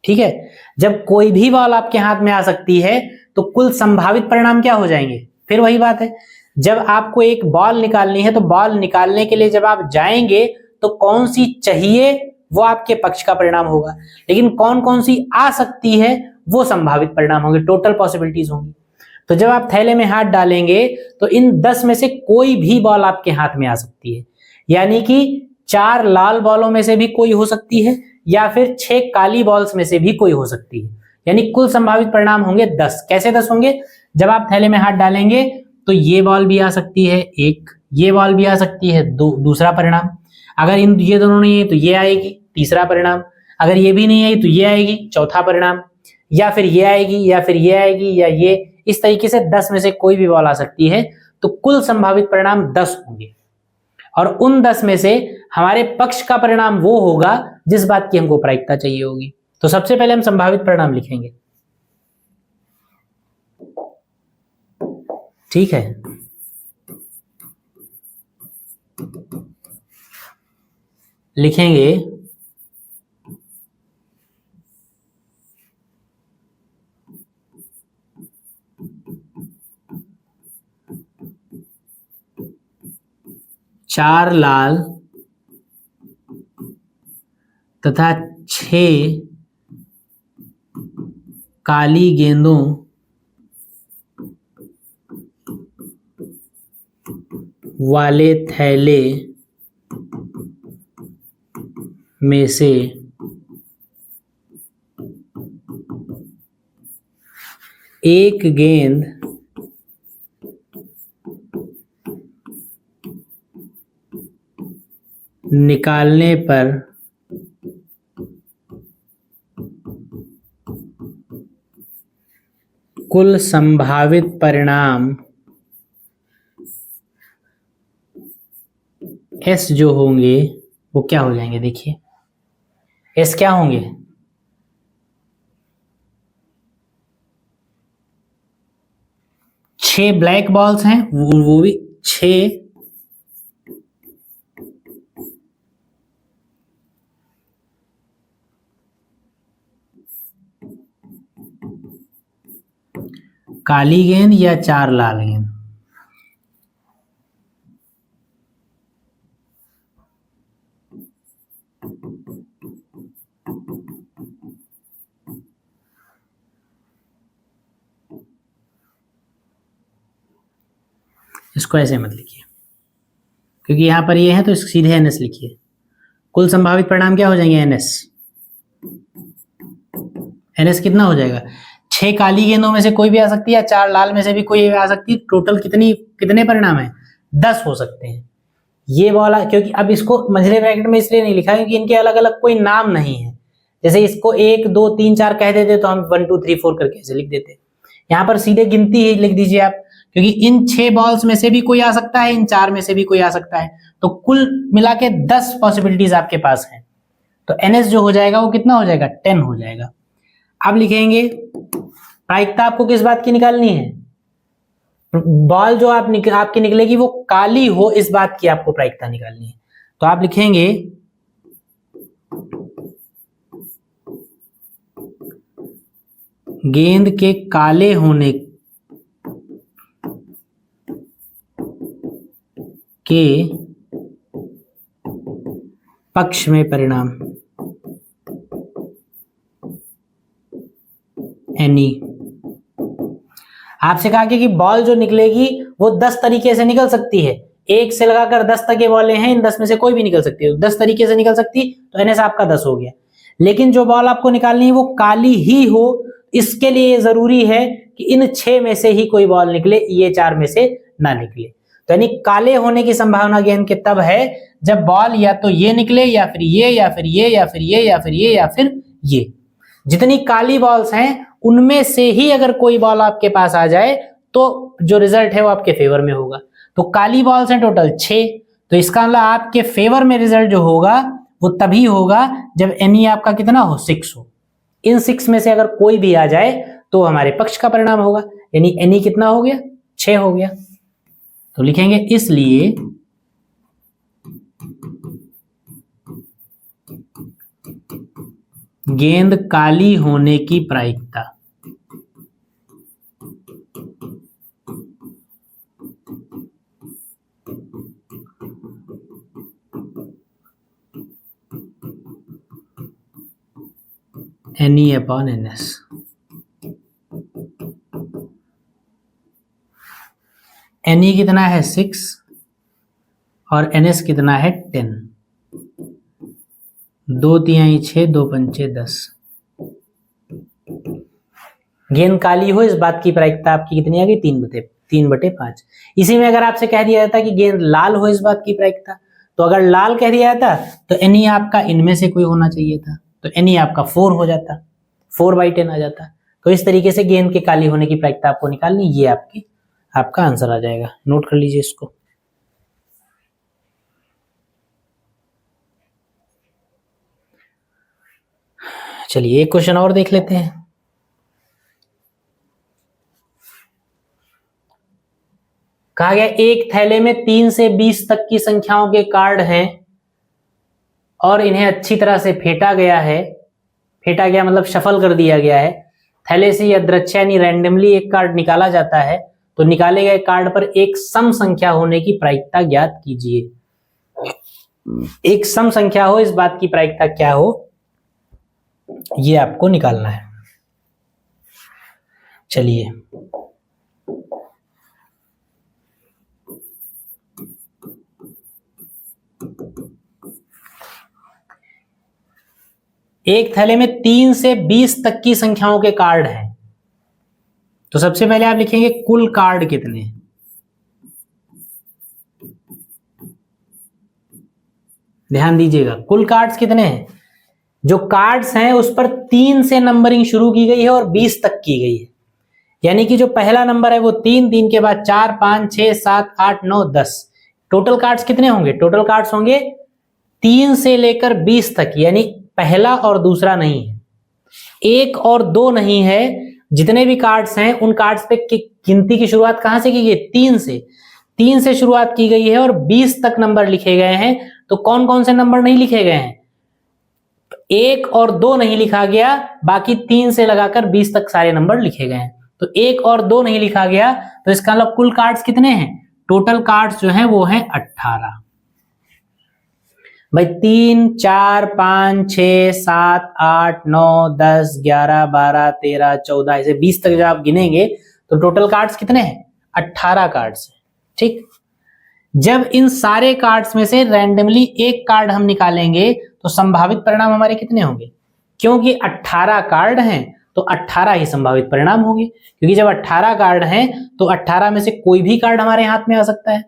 ठीक है। जब कोई भी बॉल आपके हाथ में आ सकती है तो कुल संभावित परिणाम क्या हो जाएंगे, फिर वही बात है। जब आपको एक बॉल निकालनी है तो बॉल निकालने के लिए जब आप जाएंगे तो कौन सी चाहिए वो आपके पक्ष का परिणाम होगा, लेकिन कौन कौन सी आ सकती है वो संभावित परिणाम होंगे, टोटल पॉसिबिलिटीज होंगी। तो जब आप थैले में हाथ डालेंगे तो इन 10 में से कोई भी बॉल आपके हाथ में आ सकती है, यानी कि 4 लाल बॉलों में से भी कोई हो सकती है, या फिर 6 काली बॉल्स में से भी कोई हो सकती है। यानी कुल संभावित परिणाम होंगे 10। कैसे 10 होंगे, जब आप थैले में हाथ डालेंगे तो ये बॉल भी आ सकती है एक, ये बॉल भी आ सकती है दूसरा परिणाम, अगर इन ये दोनों नहीं है तो ये आएगी तीसरा परिणाम, अगर ये भी नहीं आई तो ये आएगी चौथा परिणाम, या फिर ये आएगी, या फिर ये आएगी, या ये, इस तरीके से 10 में से कोई भी बॉल आ सकती है। तो कुल संभावित परिणाम 10 होंगे, और उन 10 में से हमारे पक्ष का परिणाम वो होगा जिस बात की हमको प्रायिकता चाहिए होगी। तो सबसे पहले हम संभावित परिणाम लिखेंगे। ठीक है, लिखेंगे चार लाल तथा 6 काली गेंदों वाले थैले में से एक गेंद निकालने पर कुल संभावित परिणाम एस जो होंगे वो क्या हो जाएंगे? देखिए एस क्या होंगे? 6 ब्लैक बॉल्स हैं, वो भी 6 काली गेंद या 4 लाल गेंद। इसको ऐसे मत लिखिए क्योंकि यहां पर ये है तो सीधे एनएस लिखिए। कुल संभावित परिणाम क्या हो जाएंगे? एनएस। एनएस कितना हो जाएगा? 6 काली गेंदों में से कोई भी आ सकती है या 4 लाल में से भी कोई आ सकती है। टोटल कितने परिणाम है? 10 हो सकते हैं। ये वाला क्योंकि अब इसको मंझले ब्रैकेट में इसलिए नहीं लिखा क्योंकि इनके अलग अलग कोई नाम नहीं है। जैसे इसको 1 2 3 4 कह देते तो हम 1 2 3 4 करके ऐसे लिख देते। यहाँ पर सीधे गिनती ही लिख दीजिए आप, क्योंकि इन 6 बॉल्स में से भी कोई आ सकता है, इन 4 में से भी कोई आ सकता है, तो कुल मिला के 10 पॉसिबिलिटीज आपके पास हैं। तो एनएस जो हो जाएगा वो कितना हो जाएगा? 10 हो जाएगा। अब लिखेंगे प्रायिकता आपको किस बात की निकालनी है? बॉल जो आपकी निकलेगी वो काली हो, इस बात की आपको प्रायिकता निकालनी है। तो आप लिखेंगे गेंद के काले होने के पक्ष में परिणाम एनी। आपसे कहा कि बॉल जो निकलेगी वो 10 तरीके से निकल सकती है। 1 से लगाकर 10 तक के बॉलें हैं, इन 10 में से कोई भी निकल सकती है। 10 तरीके से निकल सकती तो एनएस आपका 10 हो गया। लेकिन जो बॉल आपको निकालनी है वो काली ही हो, इसके लिए जरूरी है कि इन 6 में से ही कोई बॉल निकले, ये 4 में से ना निकले। तो यानी काले होने की संभावना गेंद के तब है जब बॉल या तो ये निकले या फिर ये या फिर ये या फिर ये या फिर ये या फिर ये। जितनी काली बॉल्स हैं उनमें से ही अगर कोई बॉल आपके पास आ जाए तो जो रिजल्ट है वो आपके फेवर में होगा। तो काली बॉल्स हैं टोटल 6, तो इसका मतलब आपके फेवर में रिजल्ट जो होगा वो तभी होगा जब एनई आपका कितना हो? 6 हो। इन 6 में से अगर कोई भी आ जाए तो हमारे पक्ष का परिणाम होगा। यानी एनई कितना हो गया? 6 हो गया। तो लिखेंगे इसलिए गेंद काली होने की प्रायिकता एनई अपॉन एनएस। एनई कितना है? 6 और एनएस कितना है? 10। 2 तिहाई 6, 2 पंचे 10। गेंद काली हो इस बात की प्रायिकता आपकी कितनी आ गई? 3/5। इसी में अगर आपसे कह दिया जाता कि गेंद लाल हो इस बात की प्रायिकता, तो अगर लाल कह दिया जाता तो एनई आपका इनमें से कोई होना चाहिए था, तो एनई आपका 4 हो जाता, 4/10 आ जाता। तो इस तरीके से गेंद के काली होने की प्रायिकता आपको निकालनी, ये आपका आंसर आ जाएगा। नोट कर लीजिए इसको। चलिए एक क्वेश्चन और देख लेते हैं। कहा गया एक थैले में 3 से 20 तक की संख्याओं के कार्ड हैं और इन्हें अच्छी तरह से फेंटा गया है। फेंटा गया मतलब शफल कर दिया गया है। थैले से यादृच्छा यानी रैंडमली एक कार्ड निकाला जाता है, तो निकाले गए कार्ड पर एक सम संख्या होने की प्रायिकता ज्ञात कीजिए। एक सम संख्या हो, इस बात की प्रायिकता क्या हो, ये आपको निकालना है। चलिए एक थैले में 3 से 20 तक की संख्याओं के कार्ड हैं, तो सबसे पहले आप लिखेंगे कुल कार्ड कितने। ध्यान दीजिएगा, कुल कार्ड्स कितने हैं। जो कार्ड्स हैं उस पर 3 से नंबरिंग शुरू की गई है और 20 तक की गई है, यानी कि जो पहला नंबर है वो 3, 3 के बाद 4, 5, 6, 7, 8, 9, 10। टोटल कार्ड्स कितने होंगे, टोटल कार्ड्स होंगे 3 से लेकर 20 तक, यानी पहला और दूसरा नहीं है, 1 और 2 नहीं है। जितने भी कार्ड्स हैं उन कार्ड्स पे गिनती की शुरुआत कहां से की गई, 3 से शुरुआत की गई है और 20 तक नंबर लिखे गए हैं। तो कौन कौन से नंबर नहीं लिखे गए हैं, 1 और 2 नहीं लिखा गया, बाकी 3 से लगाकर 20 तक सारे नंबर लिखे गए हैं। तो 1 और 2 नहीं लिखा गया, तो इसका मतलब कुल कार्ड्स कितने हैं, टोटल कार्ड्स जो हैं वो हैं 18। भाई 3, 4, 5, 6, 7, 8, 9, 10, 11, 12, 13, 14 ऐसे 20 तक जब आप गिनेंगे तो टोटल कार्ड्स कितने हैं, 18 कार्ड्स हैं। ठीक, जब इन सारे कार्ड्स में से रैंडमली एक कार्ड हम निकालेंगे तो संभावित परिणाम हमारे कितने होंगे, क्योंकि 18 कार्ड हैं तो 18 ही संभावित परिणाम होंगे, क्योंकि जब 18 कार्ड हैं तो 18 में से कोई भी कार्ड हमारे हाथ में आ सकता है,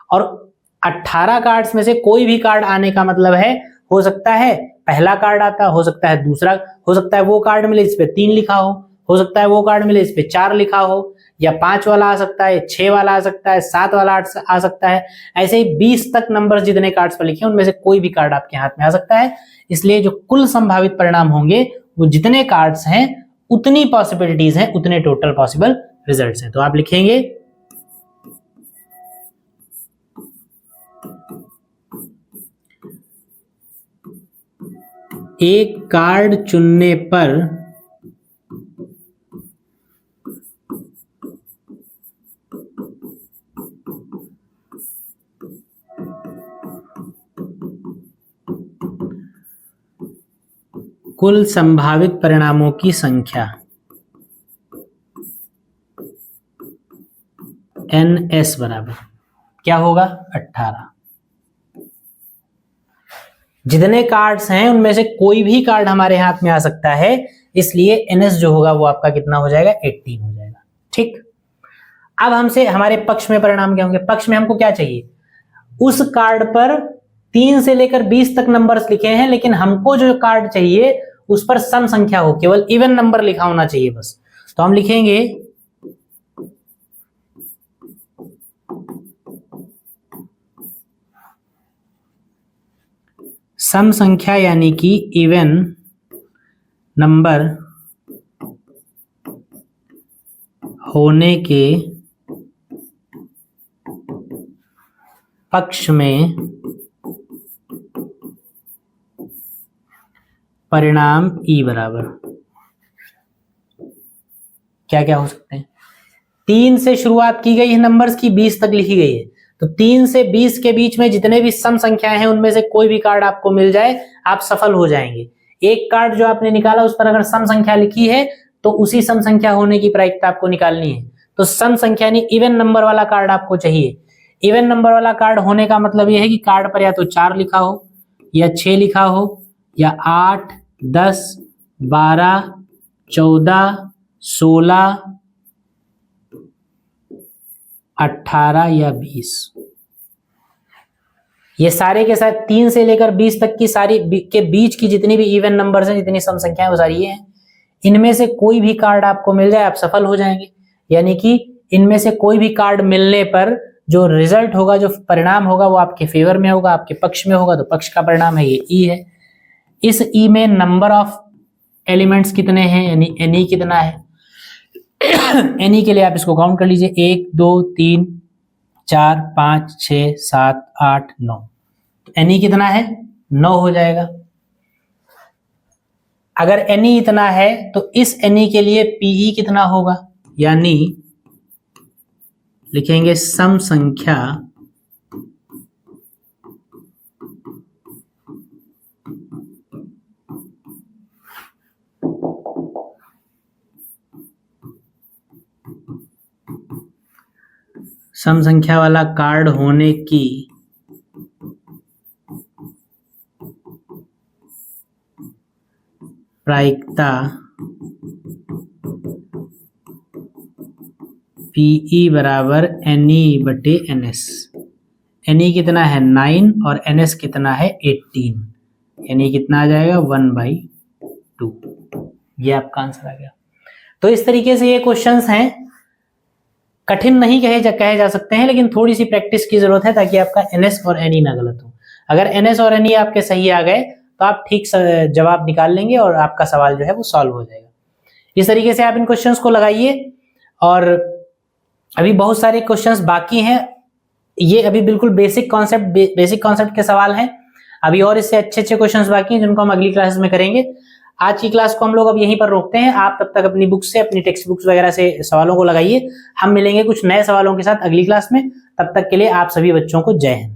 और 18 कार्ड्स में से कोई भी कार्ड आने का मतलब है, हो सकता है पहला कार्ड आता, हो सकता है दूसरा, हो सकता है वो कार्ड मिले इस पे 3 लिखा हो सकता है वो कार्ड मिले इस पे 4 लिखा हो, या 5 वाला आ सकता है, 6 वाला आ सकता है, 7 वाला आ सकता है। ऐसे ही 20 तक नंबर जितने कार्ड्स पर लिखे उनमें से कोई भी कार्ड आपके हाथ में आ सकता है। इसलिए जो कुल संभावित परिणाम होंगे वो जितने कार्ड्स हैं उतनी पॉसिबिलिटीज हैं, उतने टोटल पॉसिबल रिजल्ट्स हैं। तो आप लिखेंगे एक कार्ड चुनने पर कुल संभावित परिणामों की संख्या NS बराबर क्या होगा, 18। जितने कार्ड्स हैं उनमें से कोई भी कार्ड हमारे हाथ में आ सकता है, इसलिए NS जो होगा वो आपका कितना हो जाएगा, 18 हो जाएगा। ठीक, अब हमसे हमारे पक्ष में परिणाम क्या होंगे, पक्ष में हमको क्या चाहिए, उस कार्ड पर 3 से लेकर 20 तक नंबर्स लिखे हैं, लेकिन हमको जो कार्ड चाहिए उस पर सम संख्या हो, केवल इवन नंबर लिखा होना चाहिए बस। तो हम लिखेंगे सम संख्या यानी कि इवन नंबर होने के पक्ष में परिणाम E बराबर क्या क्या हो सकते हैं, 3 से शुरुआत की गई है नंबर्स की, 20 तक लिखी गई है, तो 3 से 20 के बीच में जितने भी सम संख्याएं हैं उनमें से कोई भी कार्ड आपको मिल जाए आप सफल हो जाएंगे। एक कार्ड जो आपने निकाला उस पर अगर सम संख्या लिखी है तो उसी सम संख्या होने की प्रायिकता आपको निकालनी है। तो सम संख्या यानी इवन नंबर वाला कार्ड आपको चाहिए। इवन नंबर वाला कार्ड होने का मतलब यह है कि कार्ड पर या तो 4 लिखा हो, या 6 लिखा हो, या 8, 10, 12, 14, 16, 18 या 20। ये सारे के साथ 3 से लेकर 20 तक की सारी के बीच की जितनी भी इवन नंबर्स हैं, जितनी सम संख्याएं वो सारी ये हैं। इनमें से कोई भी कार्ड आपको मिल जाए आप सफल हो जाएंगे, यानी कि इनमें से कोई भी कार्ड मिलने पर जो रिजल्ट होगा, जो परिणाम होगा वो आपके फेवर में होगा, आपके पक्ष में होगा। तो पक्ष का परिणाम है ये E है। इस E में नंबर ऑफ एलिमेंट्स कितने हैं, यानी Ne कितना है। Ne के लिए आप इसको काउंट कर लीजिए, 1, 2, 3, 4, 5, 6, 7, 8, 9। तो NE कितना है? 9 हो जाएगा। अगर NE इतना है तो इस NE के लिए PE कितना होगा, यानी लिखेंगे सम संख्या सम संख्या वाला कार्ड होने की प्रायिकता PE बराबर NE/NS। NE कितना है 9 और NS कितना है 18, NE कितना आ जाएगा 1/2। ये आपका आंसर आ गया। तो इस तरीके से ये क्वेश्चंस हैं, कठिन नहीं कहे जा सकते हैं, लेकिन थोड़ी सी प्रैक्टिस की जरूरत है ताकि आपका NS और NE ना गलत हो। अगर NS और NE आपके सही आ गए तो आप ठीक जवाब निकाल लेंगे और आपका सवाल जो है वो सॉल्व हो जाएगा। इस तरीके से आप इन क्वेश्चंस को लगाइए। और अभी बहुत सारे क्वेश्चंस बाकी हैं, ये अभी बिल्कुल बेसिक कॉन्सेप्ट के सवाल हैं। अभी और इससे अच्छे क्वेश्चंस बाकी हैं जिनको हम अगली क्लास में करेंगे। आज की क्लास को हम लोग अब यहीं पर रोकते हैं। आप तब तक अपनी बुक से, अपनी टेक्स्ट बुक्स वगैरह से सवालों को लगाइए। हम मिलेंगे कुछ नए सवालों के साथ अगली क्लास में। तब तक के लिए आप सभी बच्चों को जय हिंद।